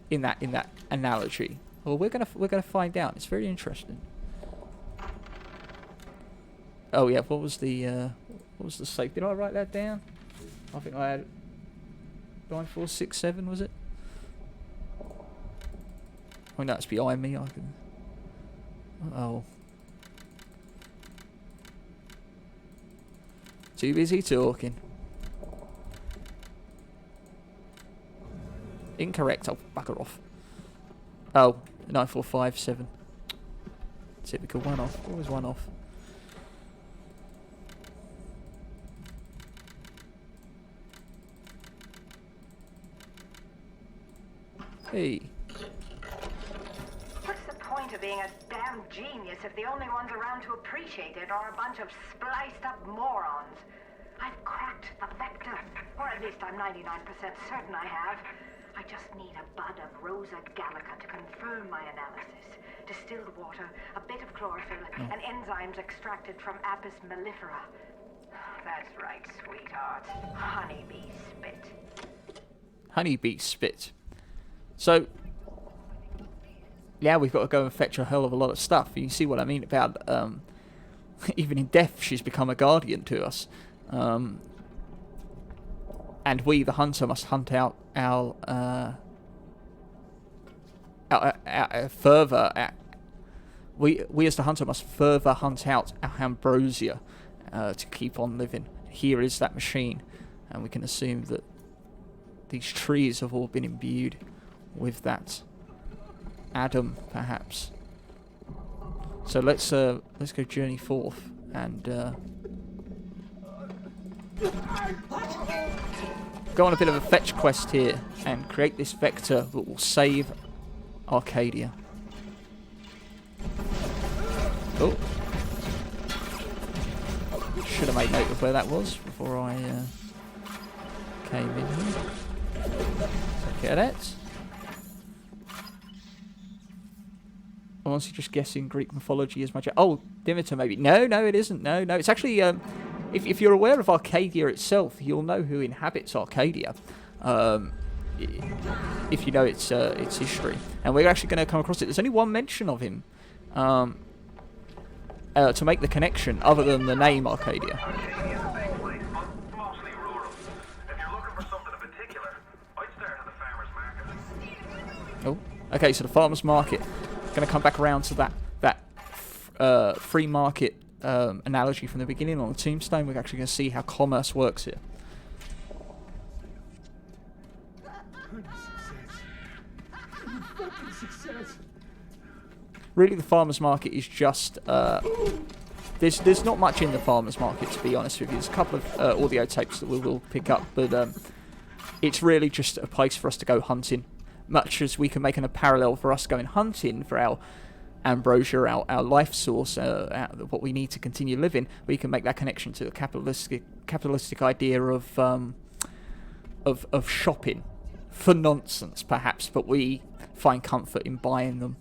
in that analogy. Well, we're gonna find out. It's very interesting. Oh yeah, what was the save? Did I write that down? I think I had 9467, was it? Oh no, it's behind me. I can. Oh. Too busy talking. Incorrect. I'll bugger off. Oh, 9457. Typical one off. Always one off. Hey. What's the point of being a damn genius if the only ones around to appreciate it are a bunch of spliced up morons? I've cracked the vector, or at least I'm 99% certain I have. I just need a bud of Rosa Gallica to confirm my analysis. Distilled water, a bit of chlorophyll, and enzymes extracted from Apis mellifera. That's right, sweetheart. Honeybee spit. Honeybee spit. So, yeah, we've got to go and fetch a hell of a lot of stuff. You see what I mean about, even in death, she's become a guardian to us. And we, the hunter, must hunt out our further. We as the hunter must further hunt out our ambrosia to keep on living. Here is that machine, and we can assume that these trees have all been imbued with that Adam, perhaps. So let's go journey forth and go on a bit of a fetch quest here and create this vector that will save Arcadia. Oh, should have made note of where that was before I came in here. Look at that. I'm honestly just guessing Greek mythology as much. Oh, Demeter maybe. No, it isn't. No. It's actually, if you're aware of Arcadia itself, you'll know who inhabits Arcadia. If you know its history. And we're actually going to come across it. There's only one mention of him to make the connection, other than the name Arcadia. Oh, okay, so the farmer's market. Going to come back around to that free market analogy from the beginning on the tombstone. We're actually going to see how commerce works here. Really, the farmer's market is just there's not much in the farmer's market, to be honest with you. There's a couple of audio tapes that we will pick up, but it's really just a place for us to go hunting. Much as we can make a parallel for us going hunting for our ambrosia, our life source, what we need to continue living, we can make that connection to the capitalistic idea of shopping for nonsense, perhaps, but we find comfort in buying them.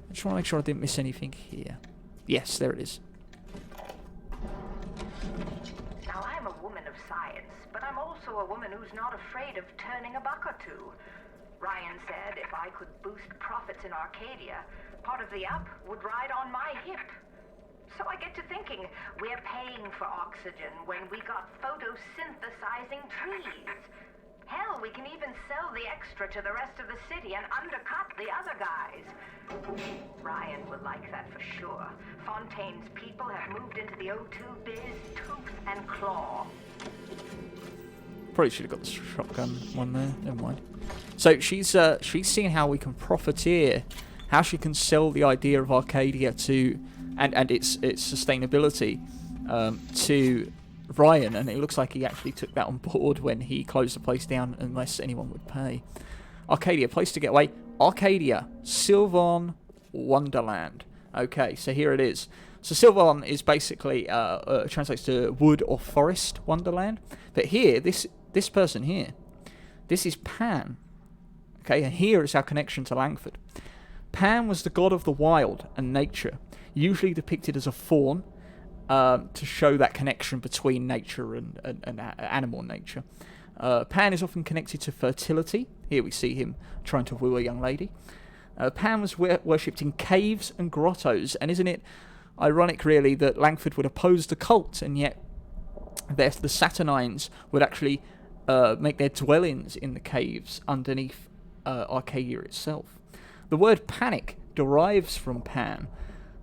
I just want to make sure I didn't miss anything here. Yes, there it is. Now, I'm a woman of science, but I'm also a woman who's not afraid of turning a buck or two. Ryan said if I could boost profits in Arcadia, part of the up would ride on my hip. So I get to thinking, we're paying for oxygen when we got photosynthesizing trees. Hell, we can even sell the extra to the rest of the city and undercut the other guys. Ryan would like that for sure. Fontaine's people have moved into the O2 biz tooth and claw. Probably should have got the shotgun one there. Never mind. So she's seeing how we can profiteer, how she can sell the idea of Arcadia to and its sustainability to Ryan, and it looks like he actually took that on board when he closed the place down unless anyone would pay. Arcadia, place to get away. Arcadia, Sylvan Wonderland. Okay, so here it is. So Sylvan is basically translates to wood or forest wonderland. But here, this person here, this is Pan. Okay, and here is our connection to Lamford. Pan was the god of the wild and nature, usually depicted as a faun, to show that connection between nature and animal nature. Pan is often connected to fertility. Here we see him trying to woo a young lady. Pan was worshipped in caves and grottos, and isn't it ironic, really, that Lamford would oppose the cult, and yet the Saturnines would actually make their dwellings in the caves underneath Arcadia itself. The word panic derives from Pan.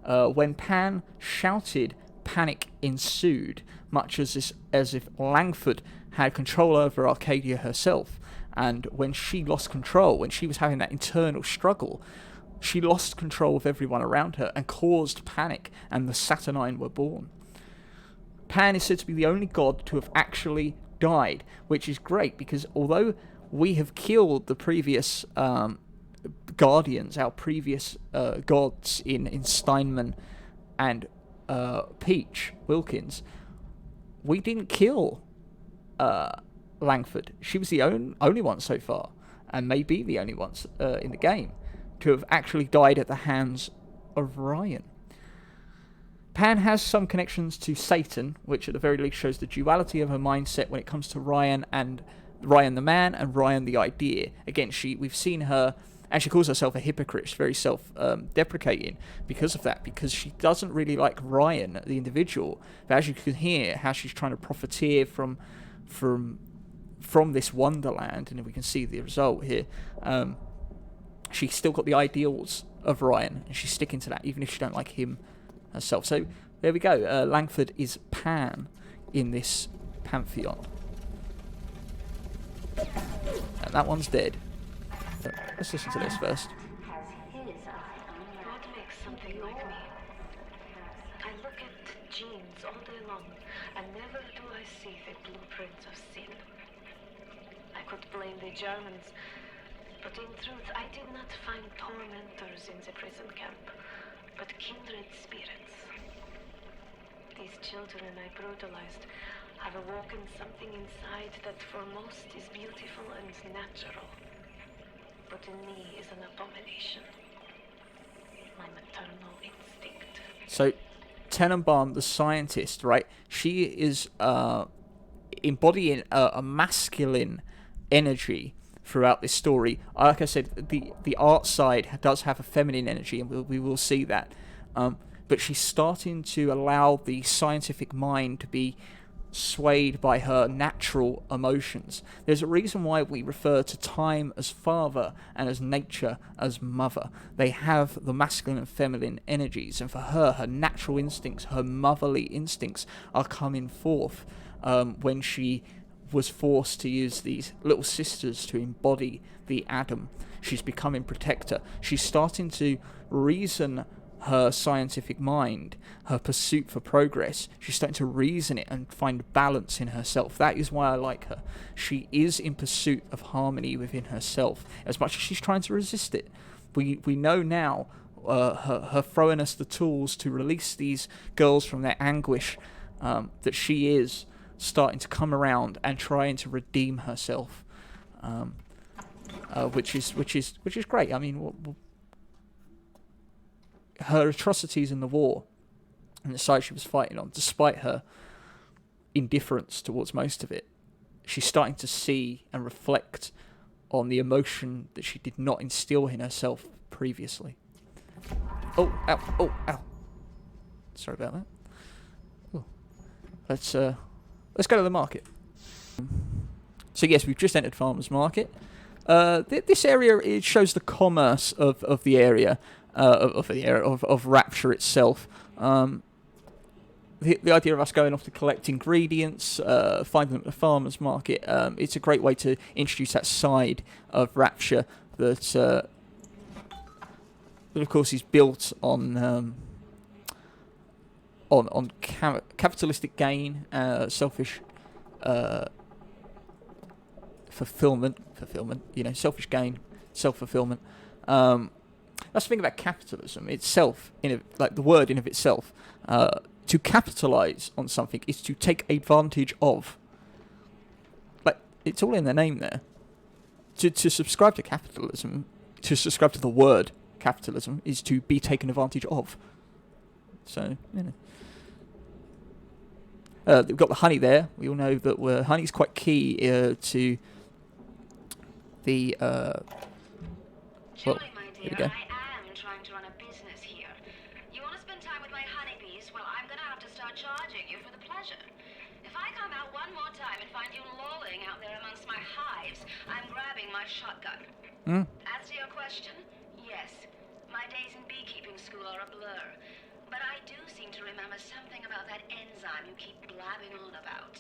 When Pan shouted, panic ensued, much as if Lamford had control over Arcadia herself. And when she lost control, when she was having that internal struggle, she lost control of everyone around her and caused panic, and the Saturnine were born. Pan is said to be the only god to have actually died, which is great, because although we have killed the previous guardians, our previous gods in Steinman and Peach Wilkins, we didn't kill Lamford. She was the only one so far, and may be the only ones in the game to have actually died at the hands of Ryan. Pan has some connections to Satan, which at the very least shows the duality of her mindset when it comes to Ryan the man and Ryan the idea. Again, we've seen her, and she calls herself a hypocrite. She's very self-deprecating because of that, because she doesn't really like Ryan, the individual. But as you can hear, how she's trying to profiteer from this wonderland, and we can see the result here. She's still got the ideals of Ryan, and she's sticking to that, even if she don't like him herself. So there we go. Lamford is Pan in this pantheon, and that one's dead. But let's listen to this first. What makes something like me? I look at genes all day long, and never do I see the blueprints of sin. I could blame the Germans, but in truth, I did not find tormentors in the prison camp, but kindred spirits. These children I brutalized have awoken something inside that for most is beautiful and natural, but in me is an abomination. My maternal instinct. So, Tenenbaum, the scientist, right? She is embodying a masculine energy throughout this story. Like I said, the art side does have a feminine energy, and we will see that. But she's starting to allow the scientific mind to be swayed by her natural emotions. There's a reason why we refer to time as father and as nature as mother. They have the masculine and feminine energies, and for her natural instincts, her motherly instincts are coming forth when she was forced to use these little sisters to embody the Adam. She's becoming protector. She's starting to reason her scientific mind, her pursuit for progress. She's starting to reason it and find balance in herself. That is why I like her. She is in pursuit of harmony within herself, as much as she's trying to resist it. We know now her throwing us the tools to release these girls from their anguish, that she is starting to come around and trying to redeem herself, which is great. I mean, her atrocities in the war and the side she was fighting on, despite her indifference towards most of it, she's starting to see and reflect on the emotion that she did not instill in herself previously. Oh, ow, oh, ow. Sorry about that. Ooh. Let's go to the market. So yes, we've just entered Farmer's Market. This area, it shows the commerce of the area, of Rapture itself. The idea of us going off to collect ingredients, find them at the Farmer's Market, it's a great way to introduce that side of Rapture that of course is built on capitalistic gain, selfish fulfillment, selfish gain, self-fulfillment. That's the thing about capitalism itself, like the word in of itself. To capitalize on something is to take advantage of. Like, it's all in the name there. To subscribe to capitalism, to subscribe to the word capitalism, is to be taken advantage of. So, we've got the honey there. We all know that honey's quite key to the... Julie, my here we dear, go. I am trying to run a business here. You want to spend time with my honeybees? Well, I'm going to have to start charging you for the pleasure. If I come out one more time and find you lolling out there amongst my hives, I'm grabbing my shotgun. As to your question, yes, my days in beekeeping school are a blur. But I do seem to remember something about that enzyme you keep blabbing on about.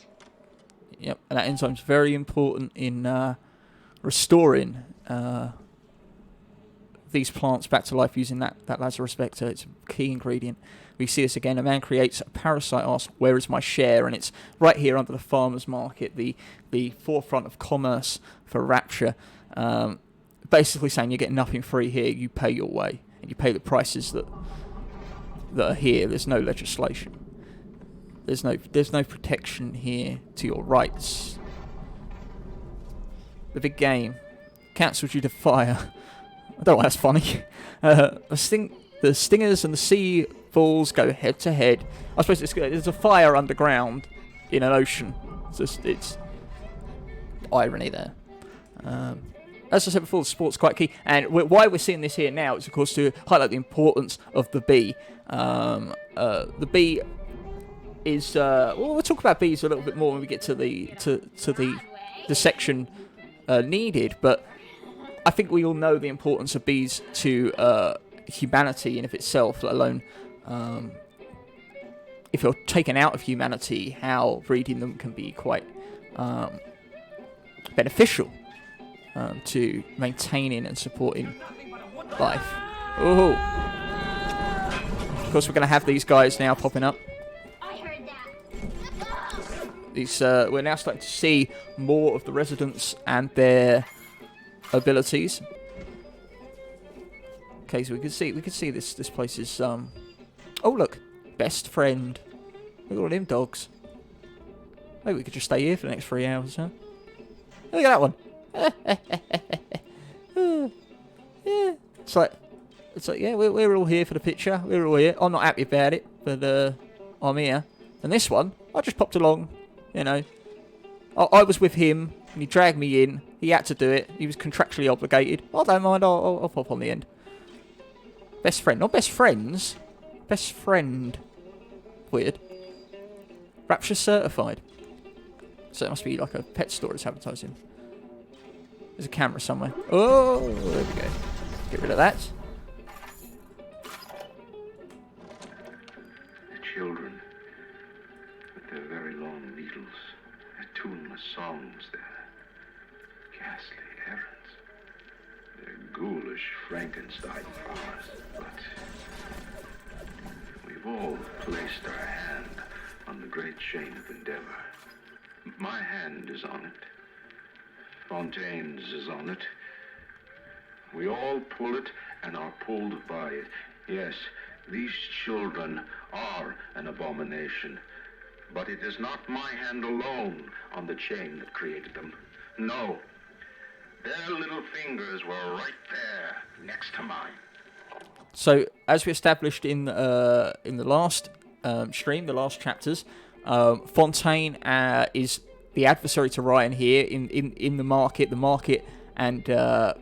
Yep, and that enzyme's very important in restoring these plants back to life using that Lazarus Vector. It's a key ingredient. We see this again. A man creates a parasite, asks, where is my share? And it's right here under the Farmer's Market, the forefront of commerce for Rapture. Basically saying you're getting nothing free here, you pay your way. And you pay the prices that are here. There's no legislation. There's no protection here to your rights. The big game cancelled due to fire. I don't know why that's funny. The stingers and the sea balls go head to head. I suppose there's a fire underground in an ocean. It's irony there. As I said before, the sport's quite key, and why we're seeing this here now is, of course, to highlight the importance of the bee. The bee is we'll talk about bees a little bit more when we get to the section needed, but I think we all know the importance of bees to humanity in of itself, let alone if you're taken out of humanity, how breeding them can be quite beneficial to maintaining and supporting life. Oh, of course, we're going to have these guys now popping up. We're now starting to see more of the residents and their abilities. Okay, so we can see this place is oh look, best friend. Look at all them dogs. Maybe we could just stay here for the next 3 hours, huh? Look at that one. Yeah, it's like yeah, we're all here for the picture. We're all here. I'm not happy about it, but I'm here. And this one, I just popped along. You know, I was with him, and he dragged me in. He had to do it. He was contractually obligated. I don't mind. I'll pop on the end. Best friend, not best friends. Best friend. Weird. Rapture certified. So it must be like a pet store that's advertising. There's a camera somewhere. Oh, there we go. Get rid of that. The children, with their very long needles, their tuneless songs, their ghastly errands, their ghoulish Frankenstein farce. But we've all placed our hand on the great chain of endeavor. My hand is on it. Fontaine's is on it. We all pull it and are pulled by it. Yes, these children are an abomination. But it is not my hand alone on the chain that created them. No. Their little fingers were right there next to mine. So, as we established in the last stream, the last chapters, Fontaine is the adversary to Ryan here in the market. The market and a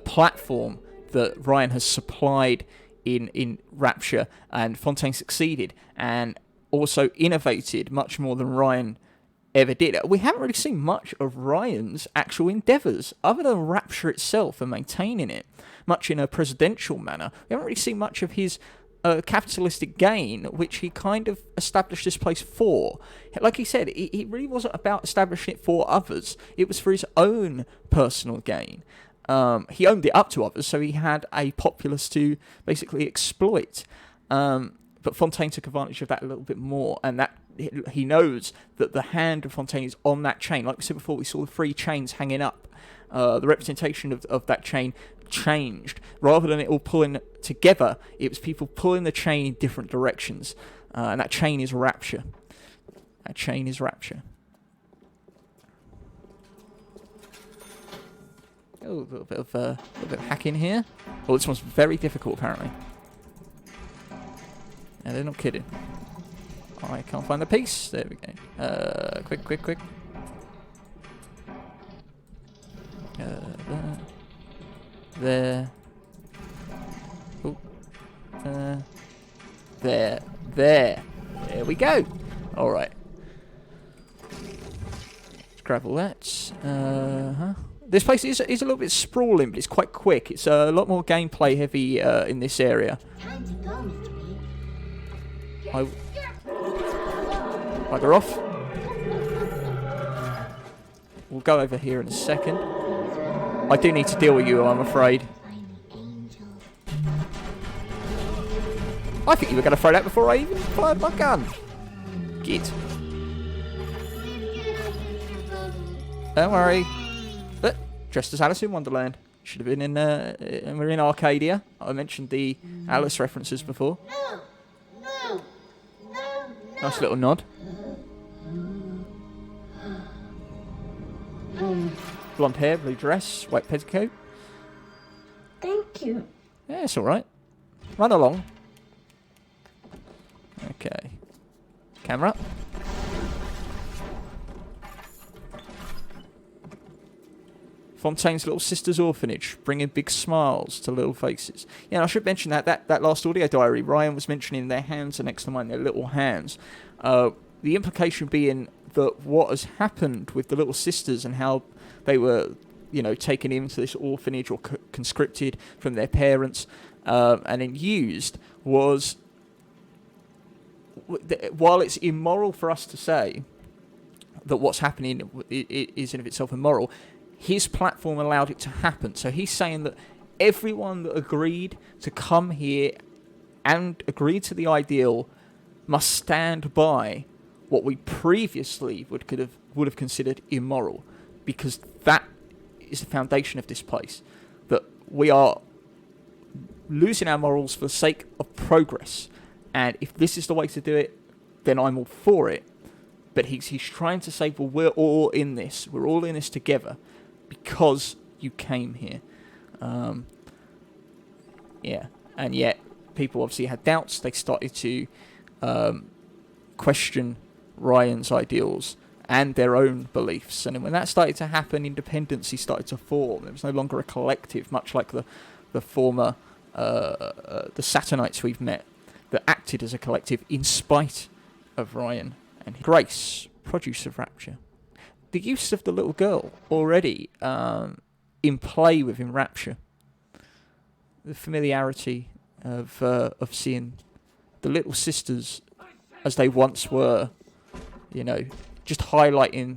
platform that Ryan has supplied in Rapture, and Fontaine succeeded and also innovated much more than Ryan ever did. We haven't really seen much of Ryan's actual endeavours, other than Rapture itself and maintaining it, much in a presidential manner. We haven't really seen much of his capitalistic gain, which he kind of established this place for. Like he said, he really wasn't about establishing it for others. It was for his own personal gain. He owned it up to others, so he had a populace to basically exploit. But Fontaine took advantage of that a little bit more, and that he knows that the hand of Fontaine is on that chain. Like we said before, we saw the 3 chains hanging up. The representation of that chain changed. Rather than it all pulling together, it was people pulling the chain in different directions. And that chain is Rapture. That chain is Rapture. Oh, a little bit of hacking here. Oh, this one's very difficult, apparently. And they're not kidding. I can't find the piece. There we go. Quick. There. Oh. There. There we go. All right. Let's grab all that. This place is a little bit sprawling, but it's quite quick. It's a lot more gameplay heavy in this area. Bugger off. We'll go over here in a second. I do need to deal with you, I'm afraid. I think you were going to throw that before I even fired my gun. Git. Don't worry. But dressed as Alice in Wonderland. Should have been in. We're in Arcadia. I mentioned the Alice references before. Nice little nod. Blonde hair, blue dress, white petticoat. Thank you. Yeah, it's alright. Run along. Okay. Camera. Fontaine's Little Sisters Orphanage, bringing big smiles to little faces. Yeah, and I should mention that last audio diary, Ryan was mentioning their hands are next to mine, their little hands. The implication being that what has happened with the little sisters and how they were, taken into this orphanage or conscripted from their parents and then used was, while it's immoral for us to say that what's happening is in of itself immoral, his platform allowed it to happen. So he's saying that everyone that agreed to come here and agreed to the ideal must stand by what we previously would have considered immoral, because that is the foundation of this place. That we are losing our morals for the sake of progress, and if this is the way to do it, then I'm all for it. But he's trying to say, well, we're all in this. We're all in this together because you came here. Yeah, and yet people obviously had doubts. They started to question Ryan's ideals and their own beliefs. And when that started to happen, independency started to form. There was no longer a collective, much like the former the Saturnites we've met, that acted as a collective in spite of Ryan and his Grace, produce of Rapture. The use of the little girl already in play within Rapture. The familiarity of seeing the little sisters as they once were, just highlighting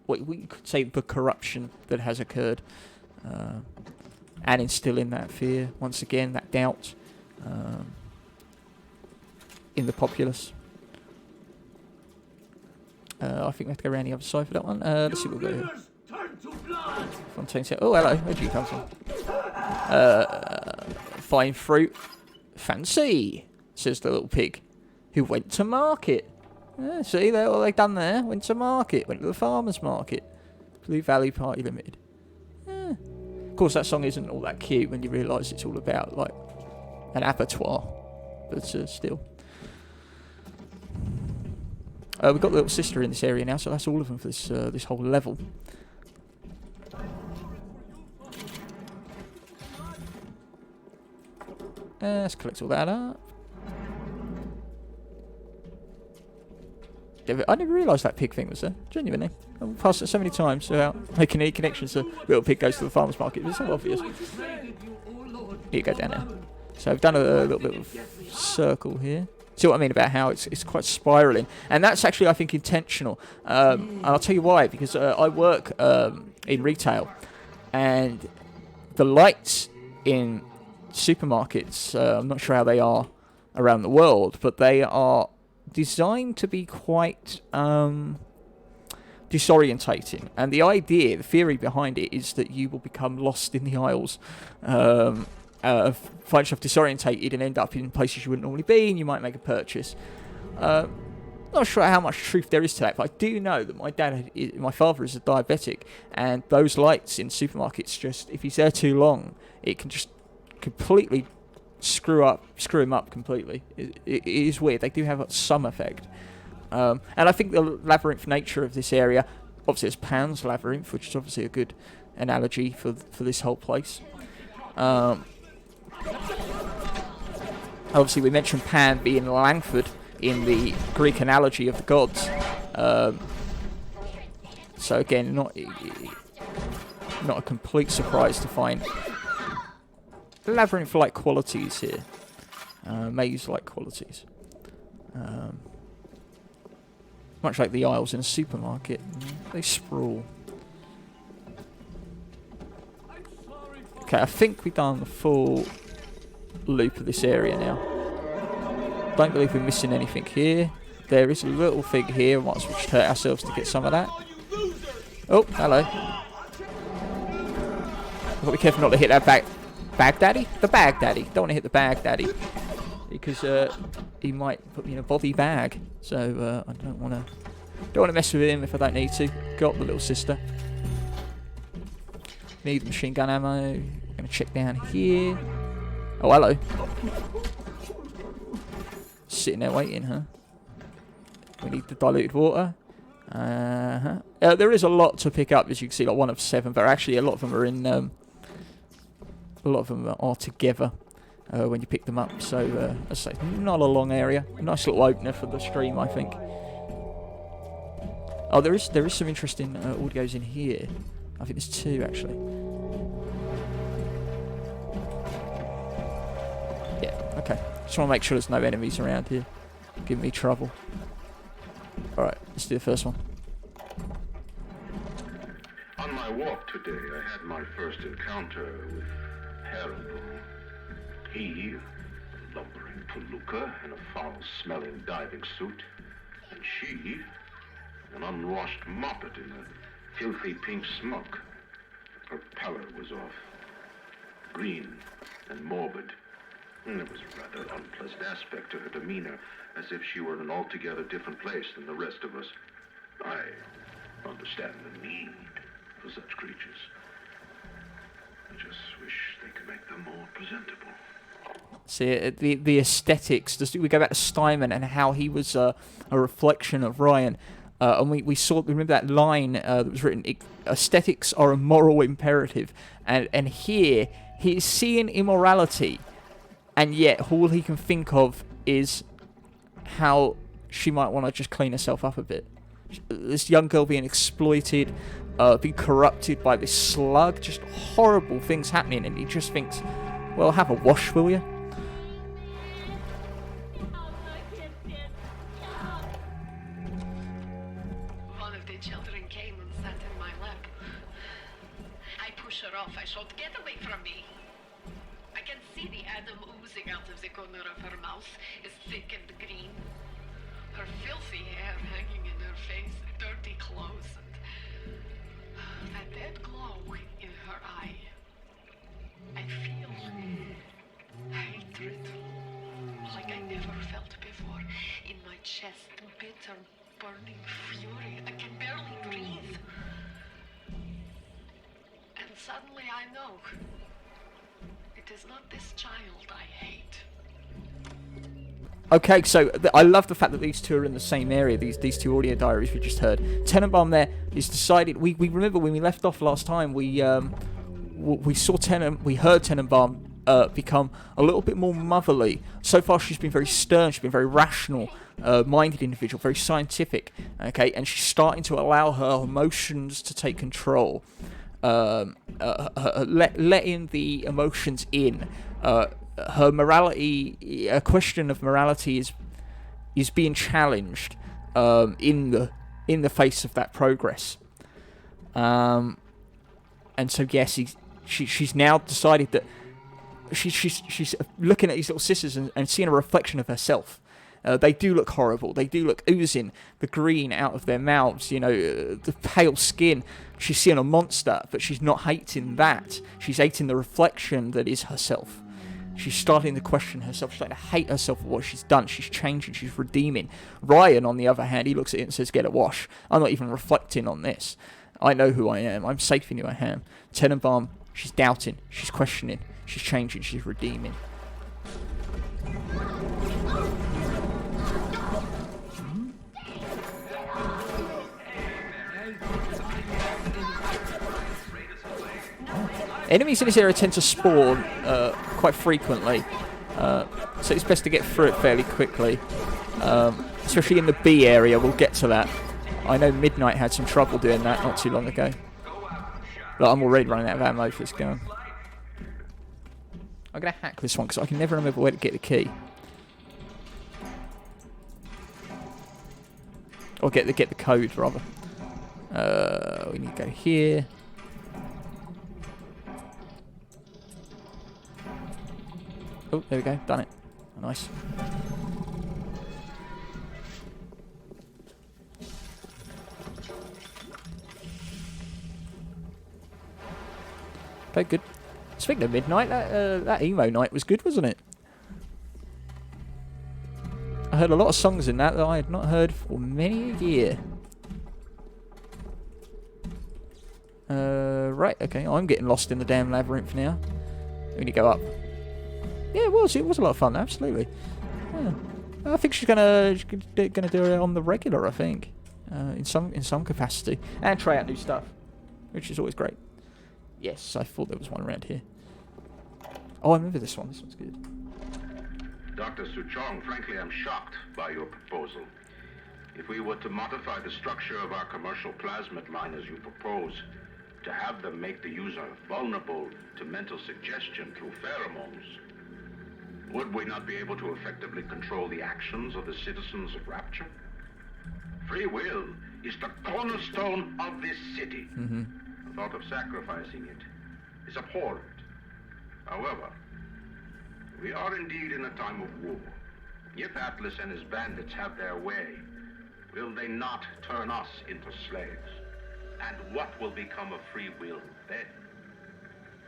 what we could say the corruption that has occurred, and instilling that fear once again, that doubt in the populace. I think we have to go around the other side for that one. Let's see what we've got here. Fontaine said, "Oh, hello. Where'd you come from?" Fine fruit. Fancy, says the little pig, who went to market. See, there, what they done there? Went to market. Went to the farmer's market. Blue Valley Party Limited. Of course, that song isn't all that cute when you realise it's all about, like, an abattoir. But still. We've got the little sister in this area now, so that's all of them for this whole level. Let's collect all that up. I never realised that pig thing was there. Genuinely. I've passed it so many times without making any connections to little pig goes to the farmer's market. It's so obvious. Here you go down there. So I've done a little bit of circle here. See what I mean about how it's quite spiralling. And that's actually, I think, intentional. And I'll tell you why. Because I work in retail. And the lights in supermarkets, I'm not sure how they are around the world, but they are designed to be quite disorientating, and the theory behind it is that you will become lost in the aisles, find yourself disorientated and end up in places you wouldn't normally be, and you might make a purchase. Not sure how much truth there is to that, but I do know that my father is a diabetic, and those lights in supermarkets, just if he's there too long, it can just completely screw him up completely. It is weird. They do have some effect. And I think the labyrinth nature of this area, obviously it's Pan's labyrinth, which is obviously a good analogy for this whole place. Obviously we mentioned Pan being Lanford in the Greek analogy of the gods. So again, not a complete surprise to find labyrinth-like qualities here. Maze-like qualities. Much like the aisles in a supermarket. They sprawl. Okay, I think we've done the full loop of this area now. Don't believe we're missing anything here. There is a little thing here. We might as well just hurt ourselves to get some of that. Oh, hello. I've got to be careful not to hit that Baghdaddy? The Baghdaddy. Don't want to hit the Baghdaddy. Because he might put me in a body bag. So I don't want to mess with him if I don't need to. Got the little sister. Need machine gun ammo. I'm going to check down here. Oh, hello. Sitting there waiting, huh? We need the diluted water. There is a lot to pick up, as you can see, like 1 of 7, but actually a lot of them are in. A lot of them are together when you pick them up. So, as I say, not a long area. A nice little opener for the stream, I think. Oh, there is some interesting audios in here. I think there's 2 actually. Yeah. Okay. Just want to make sure there's no enemies around here giving me trouble. All right. Let's do the first one. On my walk today, I had my first encounter with Harold. He, a lumbering palooka in a foul-smelling diving suit, and she, an unwashed moppet in a filthy pink smock. Her pallor was off, green and morbid, and there was a rather unpleasant aspect to her demeanor, as if she were in an altogether different place than the rest of us. I understand the need for such creatures. I just wish they could make them more presentable. See, the aesthetics. We go back to Steinman and how he was a reflection of Ryan. And we saw, remember that line that was written, aesthetics are a moral imperative. And here, he's seeing immorality, and yet all he can think of is how she might want to just clean herself up a bit. This young girl being exploited, being corrupted by this slug, just horrible things happening, and he just thinks, well, have a wash, will you? One of the children came and sat in my lap. I push her off. I shout, "Get away from me!" I can see the Adam oozing out of the corner of her mouth, is thick and green. Her filthy hair hanging in her face, dirty clothes, and that dead glow in her eye. I feel hatred, like I never felt before, in my chest, bitter, burning fury. I can barely breathe. And suddenly I know, it is not this child I hate. Okay, so I love the fact that these 2 are in the same area, these 2 audio diaries we just heard. Tenenbaum there is decided, we remember when we left off last time, we saw we heard Tenenbaum become a little bit more motherly. So far, she's been very stern. She's been very rational, minded individual, very scientific. Okay, and she's starting to allow her emotions to take control, letting the emotions in. Her morality, a question of morality, is being challenged in the face of that progress. And so yes, she's now decided that she's looking at these little sisters and seeing a reflection of herself. They do look horrible. They do look oozing the green out of their mouths. The pale skin. She's seeing a monster, but she's not hating that. She's hating the reflection that is herself. She's starting to question herself. She's starting to hate herself for what she's done. She's changing. She's redeeming. Ryan, on the other hand, he looks at it and says, "Get a wash. I'm not even reflecting on this. I know who I am. I'm safe in who I am." Tenenbaum, she's doubting. She's questioning. She's changing. She's redeeming. Enemies in this area tend to spawn quite frequently, so it's best to get through it fairly quickly, especially in the B area. We'll get to that. I know Midnight had some trouble doing that not too long ago. But I'm already running out of ammo for this gun. I'm going to hack this one because I can never remember where to get the key. Or get the code, rather. We need to go here. Oh, there we go. Done it. Nice. Okay, good. Speaking of Midnight, that emo night was good, wasn't it? I heard a lot of songs in that I had not heard for many a year. Right, okay. I'm getting lost in the damn labyrinth now. We need to go up. Yeah, it was. It was a lot of fun, absolutely. Yeah. I think she's gonna do it on the regular. I think, in some capacity, and try out new stuff, which is always great. Yes, I thought there was one around here. Oh, I remember this one. This one's good. Dr. Suchong, frankly, I'm shocked by your proposal. If we were to modify the structure of our commercial plasmid line as you propose, to have them make the user vulnerable to mental suggestion through pheromones, would we not be able to effectively control the actions of the citizens of Rapture? Free will is the cornerstone of this city. Mm-hmm. The thought of sacrificing it is abhorrent. However, we are indeed in a time of war. If Atlas and his bandits have their way, will they not turn us into slaves? And what will become of free will then?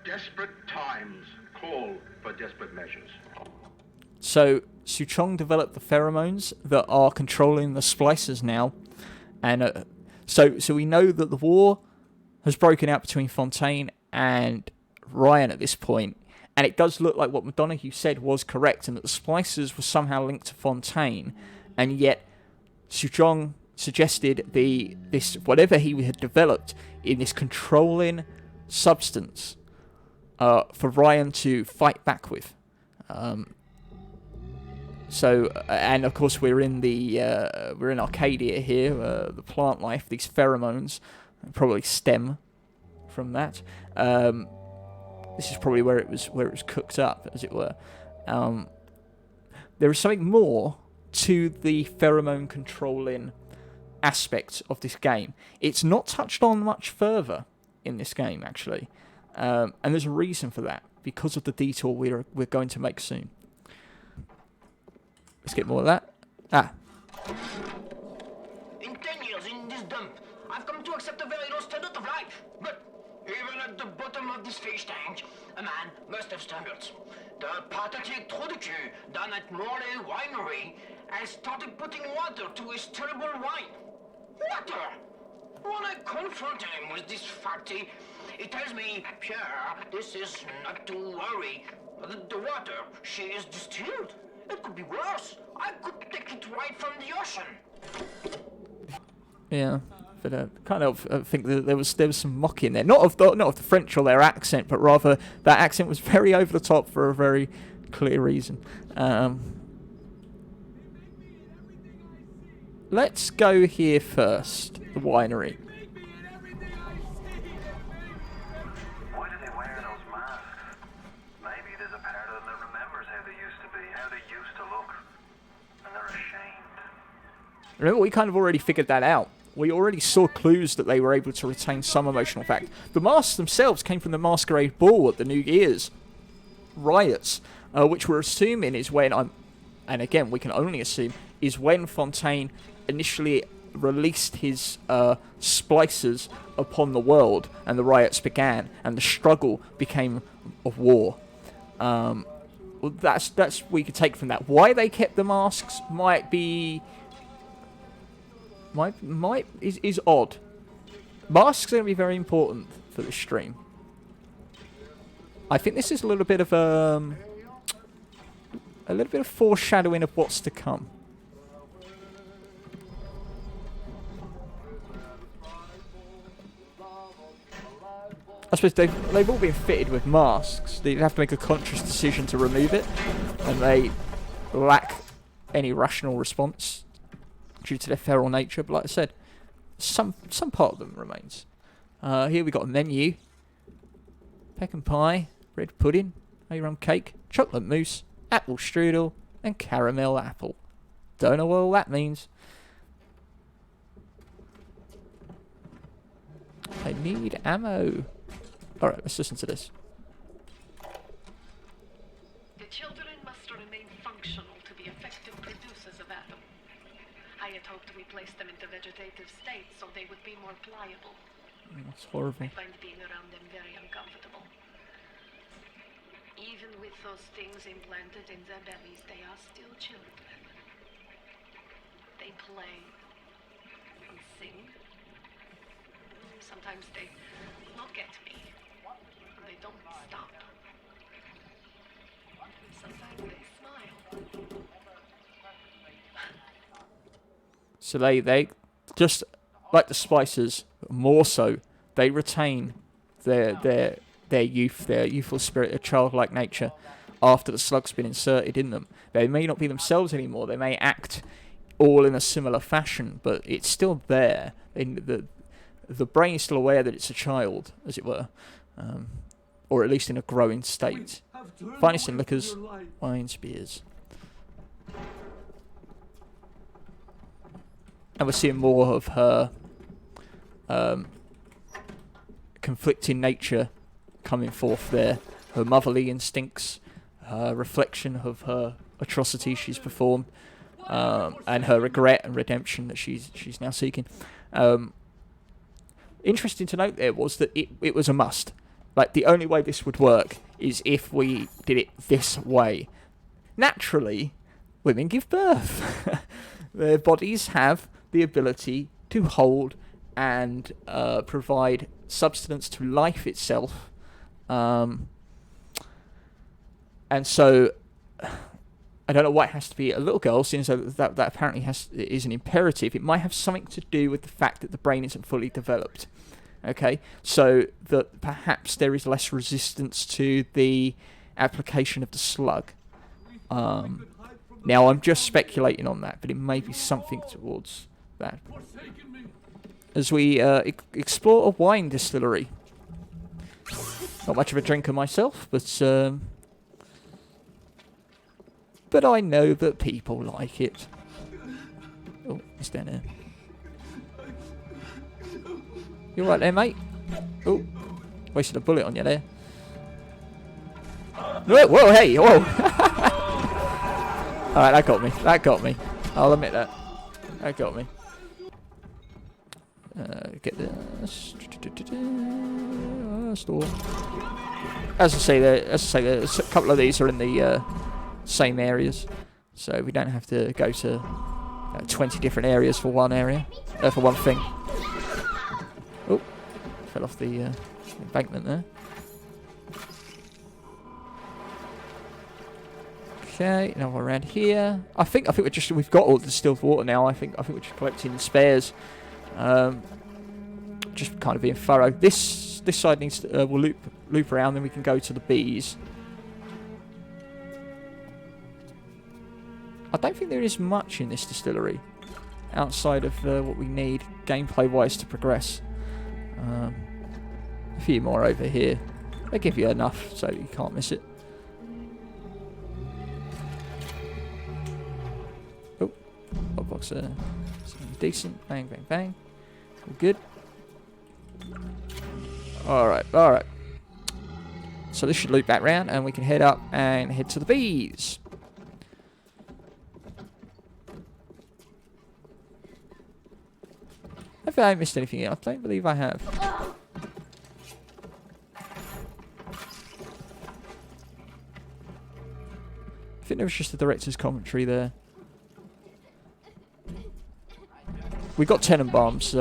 Desperate times call for desperate measures. So Suchong developed the pheromones that are controlling the splicers now, and so we know that the war has broken out between Fontaine and Ryan at this point, and it does look like what McDonough said was correct, and that the splicers were somehow linked to Fontaine, and yet Suchong suggested this whatever he had developed in this controlling substance for Ryan to fight back with. So, and of course we're in Arcadia here. The plant life, these pheromones, probably stem from that. This is probably where it was cooked up, as it were. There is something more to the pheromone controlling aspect of this game. It's not touched on much further in this game, actually, and there's a reason for that because of the detour we're going to make soon. Let's get more of that. In 10 years in this dump, I've come to accept a very low standard of life. But even at the bottom of this fish tank, a man must have standards. The pathetic trou de cul down at Morley Winery has started putting water to his terrible wine. Water! When I confronted him with this fact, he tells me, "Pierre, this is not to worry. The water, she is distilled. It could be worse. I could take it right from the ocean." Yeah, But kind of think that there was some mocking there, not of the French or their accent, but rather that accent was very over the top for a very clear reason. Let's go here first, the winery. Why do they wear those masks? Maybe there's a part of them that remembers how they used to be, how they used to look, and they're ashamed. Remember, we kind of already figured that out. We already saw clues that they were able to retain some emotional fact. The masks themselves came from the Masquerade Ball at the New Year's riots, which we're assuming is when and again, we can only assume, is when Fontaine initially released his splicers upon the world, and the riots began, and the struggle became a war. Well, that's we could take from that. Why they kept the masks might be is odd. Masks are going to be very important for this stream. I think this is a little bit of foreshadowing of what's to come. I suppose they've all been fitted with masks. They'd have to make a conscious decision to remove it, and they lack any rational response due to their feral nature. But like I said, some part of them remains. Here we got a menu: pecan pie, red pudding, rum cake, chocolate mousse, apple strudel, and caramel apple. Don't know what all that means. I need ammo. Alright, let's listen to this. The children must remain functional to be effective producers of Adam. I had hoped we placed them into vegetative states so they would be more pliable. That's horrible. I find being around them very uncomfortable. Even with those things implanted in their bellies, they are still children. They play and sing. Sometimes they look at me. They don't stop. Sometimes they smile. So they just like the splicers, more so, they retain their youth, their youthful spirit, their childlike nature after the slug's been inserted in them. They may not be themselves anymore. They may act all in a similar fashion, but it's still there. The brain is still aware that it's a child, as it were, or at least in a growing state. Finest in liquors, wines, beers. And we're seeing more of her conflicting nature coming forth there. Her motherly instincts, her reflection of her atrocities she's performed, and her regret and redemption that she's now seeking. Interesting to note there was that it was a must. Like, the only way this would work is if we did it this way. Naturally, women give birth. Their bodies have the ability to hold and provide substance to life itself. And so, I don't know why it has to be a little girl, since that apparently is an imperative. It might have something to do with the fact that the brain isn't fully developed. Okay, so that perhaps there is less resistance to the application of the slug. Now, I'm just speculating on that, but it may be something towards that. As we explore a wine distillery. Not much of a drinker myself, but I know that people like it. Oh, it's down there. You right there, mate? Oh, wasted a bullet on you there. Whoa, hey, whoa! Alright, that got me. That got me. I'll admit that. That got me. Get this. Store. As I say, there's a couple of these are in the same areas, so we don't have to go to 20 different areas for one area, for one thing. Oh, fell off the embankment there. Okay, now we're around here. I think we've got all the distilled water now. I think we're just collecting spares. just kind of being thorough. This side needs to, we'll loop around, then we can go to the bees. I don't think there is much in this distillery outside of what we need gameplay-wise to progress. A few more over here. They give you enough so you can't miss it. Oh, hot box there. Something decent. Bang, bang, bang. All good. Alright, alright. So this should loop back round and we can head up and head to the bees. Have I missed anything here? I don't believe I have. I think there was just the director's commentary there. We got Tenenbaum's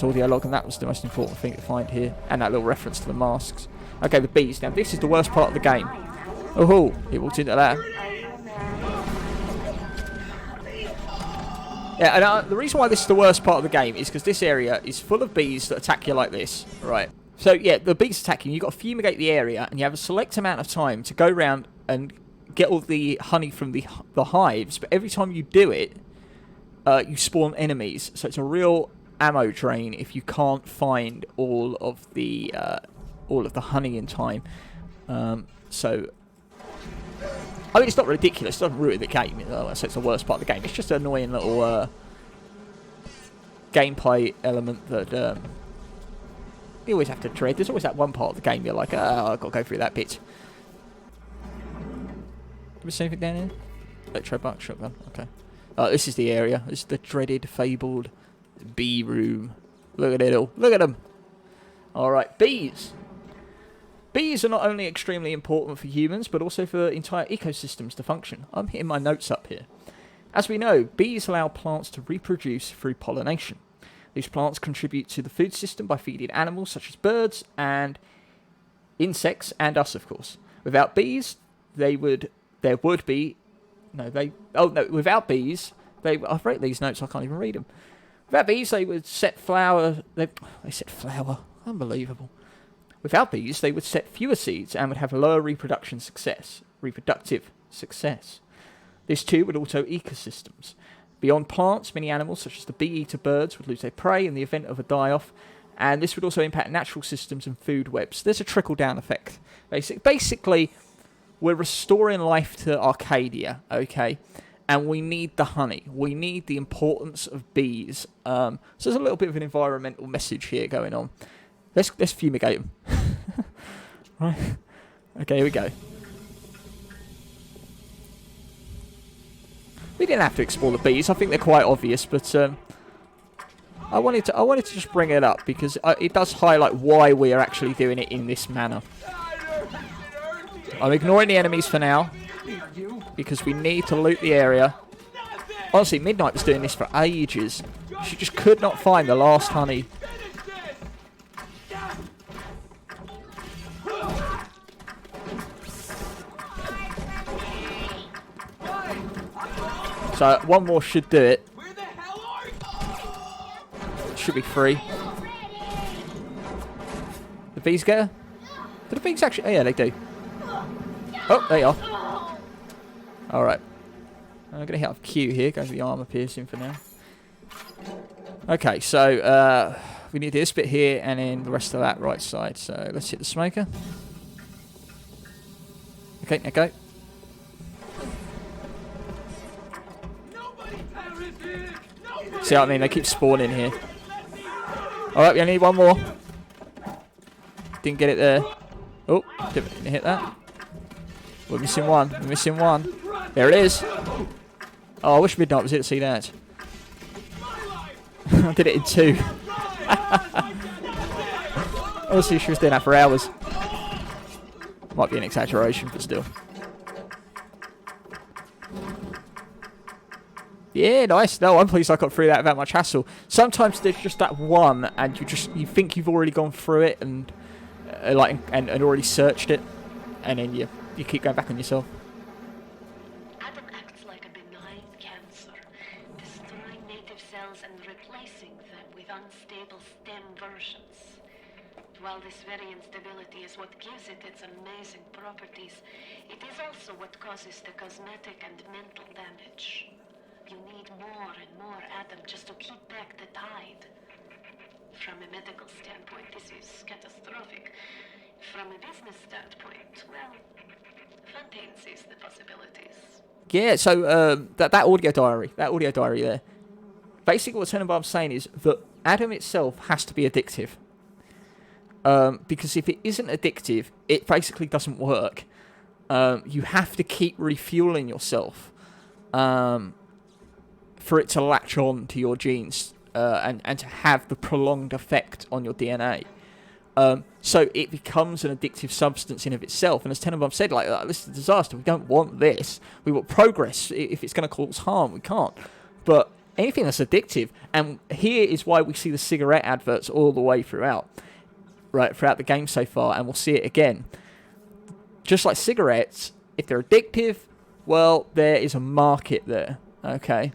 audio log, and that was the most important thing to find here. And that little reference to the masks. Okay, the bees. Now this is the worst part of the game. Oh, he walked into that. Yeah, and the reason why this is the worst part of the game is because this area is full of bees that attack you like this, right? So yeah, the bees attack you, you've got to fumigate the area, and you have a select amount of time to go around and get all the honey from the hives, but every time you do it, you spawn enemies, so it's a real ammo drain if you can't find all of the honey in time. So I mean, it's not ridiculous. It doesn't ruin the game. So it's the worst part of the game. It's just an annoying little gameplay element that you always have to tread. There's always that one part of the game you're like, oh, I've got to go through that bit. Did we see anything down here? Electro-buck shotgun. Okay. This is the area. This is the dreaded, fabled bee room. Look at it all. Look at them. Alright, bees. Bees are not only extremely important for humans, but also for entire ecosystems to function. I'm hitting my notes up here. As we know, bees allow plants to reproduce through pollination. These plants contribute to the food system by feeding animals such as birds and insects, and us, of course. Without bees, without bees, I've written these notes, I can't even read them. Without bees, they would set flower. They set flower. Unbelievable. Without bees, they would set fewer seeds and would have lower reproductive success. This too would alter ecosystems. Beyond plants, many animals, such as the bee-eater birds, would lose their prey in the event of a die-off, and this would also impact natural systems and food webs. There's a trickle-down effect. Basically, we're restoring life to Arcadia, okay? And we need the honey. We need the importance of bees. So there's a little bit of an environmental message here going on. Let's fumigate them. Right. Okay, here we go. We didn't have to explore the bees. I think they're quite obvious, but I wanted to just bring it up because it does highlight why we are actually doing it in this manner. I'm ignoring the enemies for now because we need to loot the area. Honestly, Midnight was doing this for ages. She just could not find the last honey. So one more should do it. Should be free. The bees get her? Do the bees actually? Oh yeah, they do. Oh, there you are. Alright. I'm going to hit off Q here. Go for the armor piercing for now. Okay, so we need this bit here and then the rest of that right side. So let's hit the smoker. Okay, now go. See what I mean? They keep spawning here. Alright, we only need one more. Didn't get it there. Oh, didn't hit that. We're missing one. We're missing one. There it is. Oh, I wish Midnight was here to see that. I did it in 2. Honestly, she was doing that for hours. Might be an exaggeration, but still. Yeah, nice. No, I'm pleased I got through that without much hassle. Sometimes there's just that one, and you think you've already gone through it and and already searched it, and then you keep going back on yourself. Adam acts It's like a benign cancer, destroying native cells and replacing them with unstable stem versions. While this very instability is what gives it its amazing properties, it is also what causes the cosmetic and mental damage. You need more and more Adam just to keep back the tide. From a medical standpoint, this is catastrophic. From a business standpoint, well, Fontaine sees the possibilities. Yeah, so that audio diary there. Basically what Tenenbaum's saying is that Adam itself has to be addictive. Because if it isn't addictive, it basically doesn't work. You have to keep refueling yourself for it to latch on to your genes and to have the prolonged effect on your DNA. So it becomes an addictive substance in of itself. And as Tenenbaum said, like, this is a disaster. We don't want this. We want progress. If it's going to cause harm, we can't. But anything that's addictive, and here is why we see the cigarette adverts all the way throughout the game so far, and we'll see it again. Just like cigarettes, if they're addictive, well, there is a market there, okay?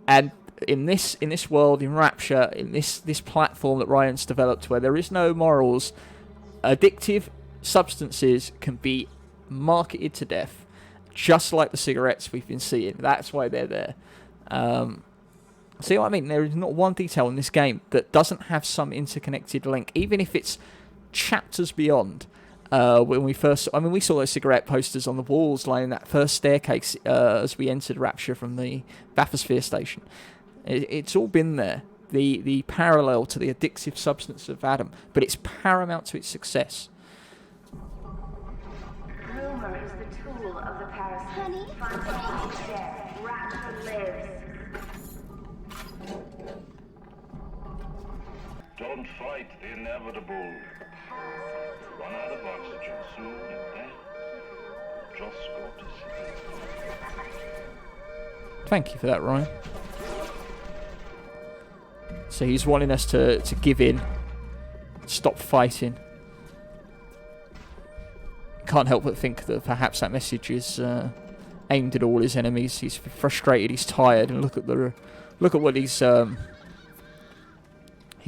And in this world, in Rapture, in this platform that Ryan's developed, where there is no morals, addictive substances can be marketed to death, just like the cigarettes we've been seeing. That's why they're there. See what I mean? There is not one detail in this game that doesn't have some interconnected link, even if it's chapters beyond. When we saw those cigarette posters on the walls lining that first staircase as we entered Rapture from the bathysphere station. It's all been there. The parallel to the addictive substance of Adam, but it's paramount to its success. Rumor is the tool of the parasite. Fontaine is dead. Rapture lives. Don't fight the inevitable. Run out of oxygen soon, and then just go to sleep. Thank you for that, Ryan. So he's wanting us to give in, stop fighting. Can't help but think that perhaps that message is aimed at all his enemies. He's frustrated, he's tired, and look at what he's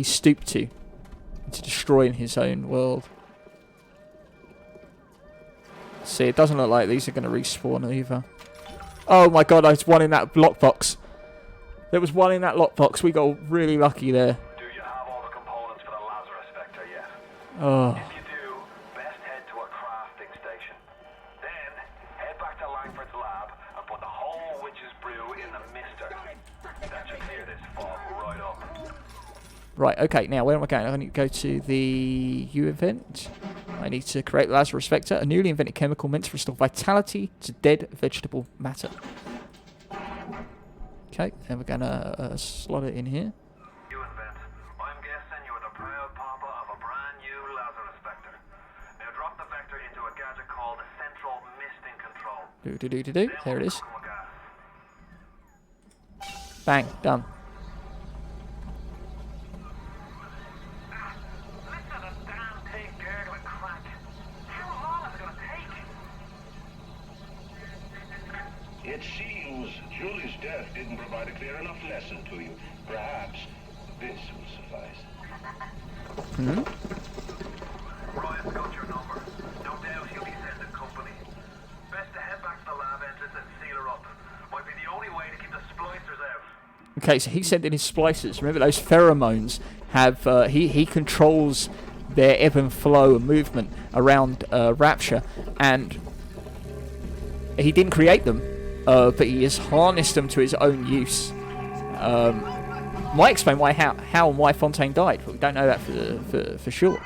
stooped to destroying his own world. See, it doesn't look like these are going to respawn either. Oh my god, there's one in that lockbox. There was one in that lockbox. We got really lucky there. Do you have all the components for the Lazarus Vector yet? Oh. If you do, best head to a crafting station. Then, head back to Lamford's lab and put the whole witch's brew in the mister. That should clear this fog right up. Right, okay, now where am I going? I need to go to the U event. I need to create Lazarus Vector, a newly invented chemical meant to restore vitality to dead vegetable matter. Okay, and we're going to slot it in here. You invent. I'm guessing you're the proud papa of a brand new Lazarus Vector. Now drop the Vector into a gadget called Central Misting Control. There it is. Bang, done. It seems Julie's death didn't provide a clear enough lesson to you. Perhaps this will suffice. Ryan's got your number. No doubt he'll be sending company. Best to head back to the lab entrance and seal her up. Might be the only way to keep the splicers out. Okay, so he sent in his splicers. Remember, those pheromones have... he controls their ebb and flow and movement around Rapture, and he didn't create them. But he has harnessed them to his own use. Might explain how and why Fontaine died, but we don't know that for sure.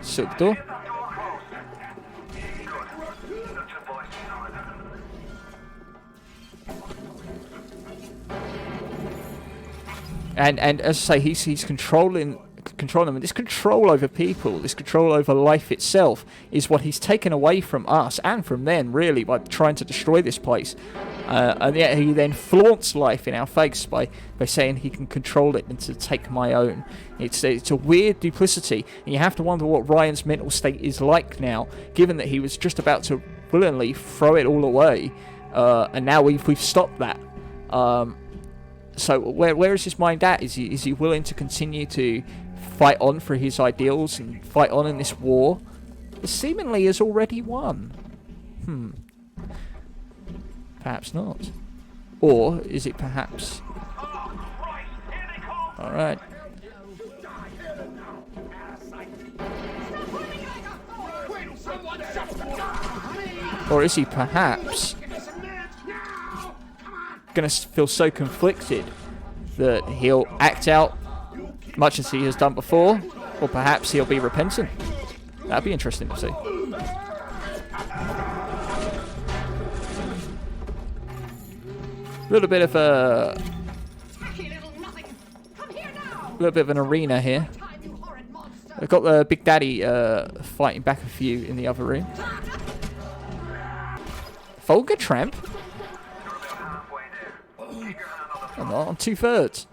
Silk door. And as I say, he's controlling control them. And this control over people, this control over life itself, is what he's taken away from us and from them, really, by trying to destroy this place. And yet he then flaunts life in our face by saying he can control it and to take my own. It's a weird duplicity, and you have to wonder what Ryan's mental state is like now, given that he was just about to willingly throw it all away, and now we've stopped that. So where is his mind at? Is he willing to continue to fight on for his ideals and fight on in this war that seemingly has already won? Perhaps not. Or is it perhaps... Alright. Or is he perhaps going to feel so conflicted that he'll act out much as he has done before? Or perhaps he'll be repentant? That'd be interesting to see. A little bit of an arena here. I've got the Big Daddy fighting back a few in the other room. Volga Tramp? I'm not, I'm 2/3.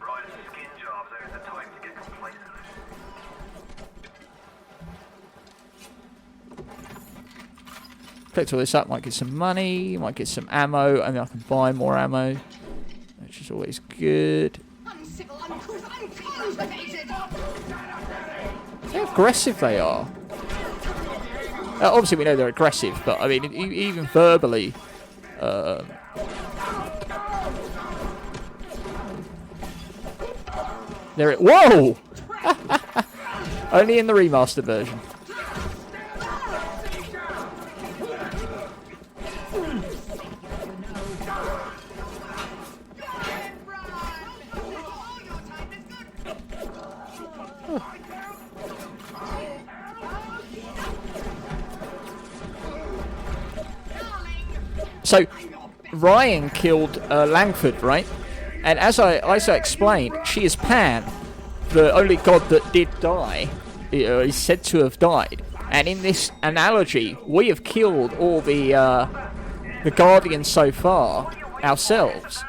Collect all this up, might get some money, might get some ammo, and then I can buy more ammo, which is always good. How aggressive they are. Obviously we know they're aggressive, but I mean, even verbally... Whoa! Only in the remastered version. So, Ryan killed Lamford, right? And as I explained, she is Pan, the only god that did die, is said to have died. And in this analogy, we have killed all the Guardians so far ourselves.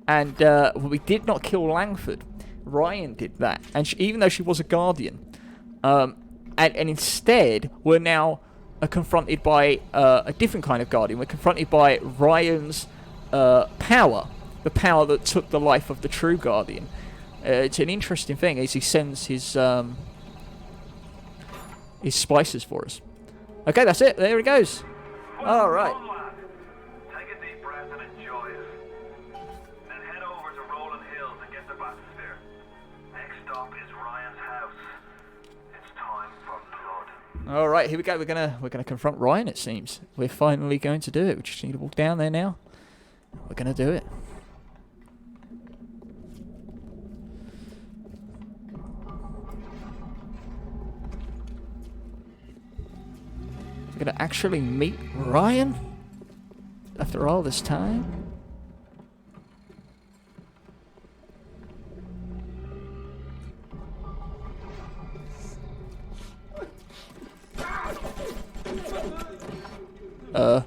And we did not kill Lamford. Ryan did that, and even though she was a Guardian, and instead we're now confronted by a different kind of Guardian. We're confronted by Ryan's power, the power that took the life of the true Guardian. It's an interesting thing as he sends his spices for us. Okay, that's it. There he goes. All right. Take a deep breath and enjoy it. Then head over to Rolling Hills and get the bathysphere. Next stop is Ryan's house. It's time for blood. All right, here we go. We're gonna confront Ryan. It seems we're finally going to do it. We just need to walk down there now. We're gonna do it. We're gonna actually meet Ryan after all this time. Well,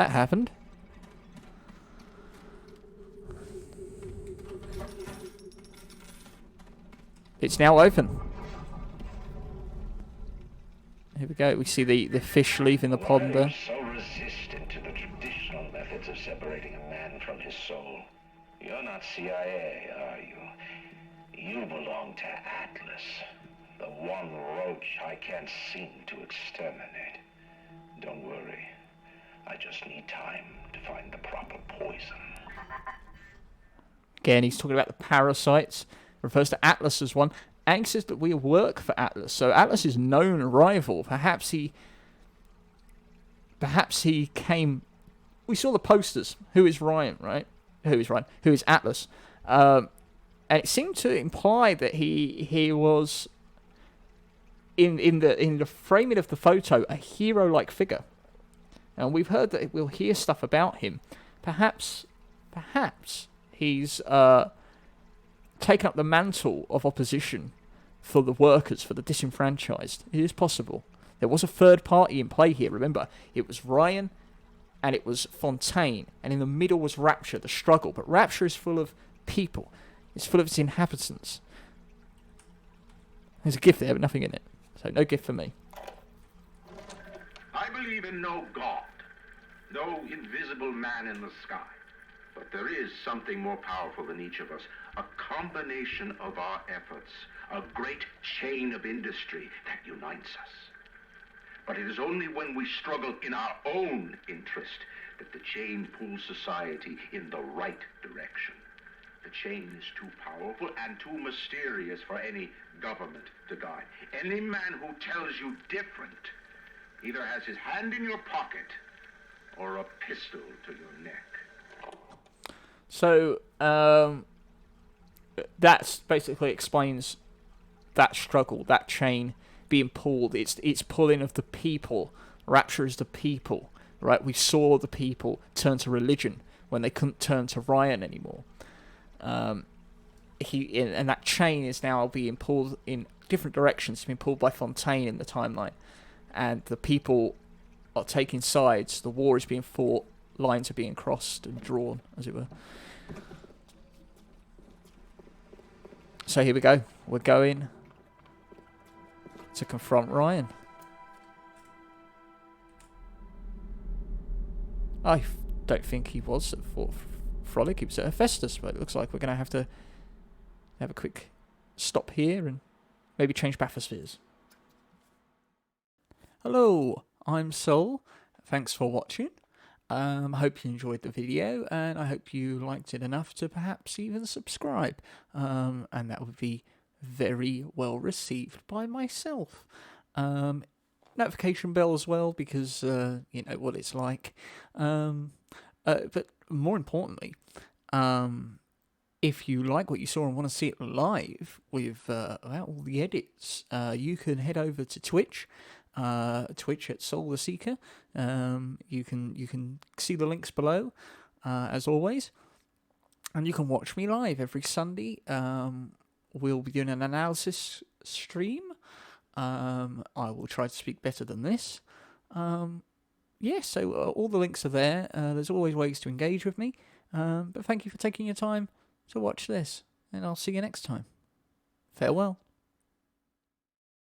that happened. It's now open. Here we go. We see the fish leaving the pond there. So resistant to the traditional methods of separating a man from his soul. You're not CIA, are you? You belong to Atlas, the one roach I can't seem to exterminate. Don't worry. I just need time to find the proper poison. Again, he's talking about the parasites. Refers to Atlas as one. And says that we work for Atlas. So Atlas is known rival. Perhaps he came... We saw the posters. Who is Ryan, right? Who is Ryan? Who is Atlas? And it seemed to imply that he was... In the framing of the photo, a hero-like figure. And we've heard that we'll hear stuff about him. Perhaps perhaps he's taken up the mantle of opposition for the workers, for the disenfranchised. It is possible. There was a third party in play here, remember. It was Ryan and it was Fontaine, and in the middle was Rapture, the struggle. But Rapture is full of people. It's full of its inhabitants. There's a gift there, but nothing in it. So no gift for me. I believe in no God, no invisible man in the sky. But there is something more powerful than each of us, a combination of our efforts, a great chain of industry that unites us. But it is only when we struggle in our own interest that the chain pulls society in the right direction. The chain is too powerful and too mysterious for any government to guide. Any man who tells you different either has his hand in your pocket or a pistol to your neck. So, that basically explains that struggle, that chain being pulled. It's pulling of the people. Rapture is the people, right? We saw the people turn to religion when they couldn't turn to Ryan anymore. And that chain is now being pulled in different directions. It's being pulled by Fontaine in the timeline, and the people are taking sides. The war is being fought. Lines are being crossed and drawn, as it were. So here we go. We're going to confront Ryan. I don't think he was at Fort Frolic. He was at Hephaestus, but it looks like we're going to have a quick stop here and maybe change bathyspheres. Hello, I'm Sol. Thanks for watching. I hope you enjoyed the video, and I hope you liked it enough to perhaps even subscribe. And that would be very well received by myself. Notification bell as well, because you know what it's like. But more importantly, if you like what you saw and want to see it live with all the edits, you can head over to Twitch. Twitch at Soul the Seeker. You can see the links below, as always, and you can watch me live every Sunday. We'll be doing an analysis stream. I will try to speak better than this. Yeah, so all the links are there. There's always ways to engage with me. But thank you for taking your time to watch this, and I'll see you next time. Farewell.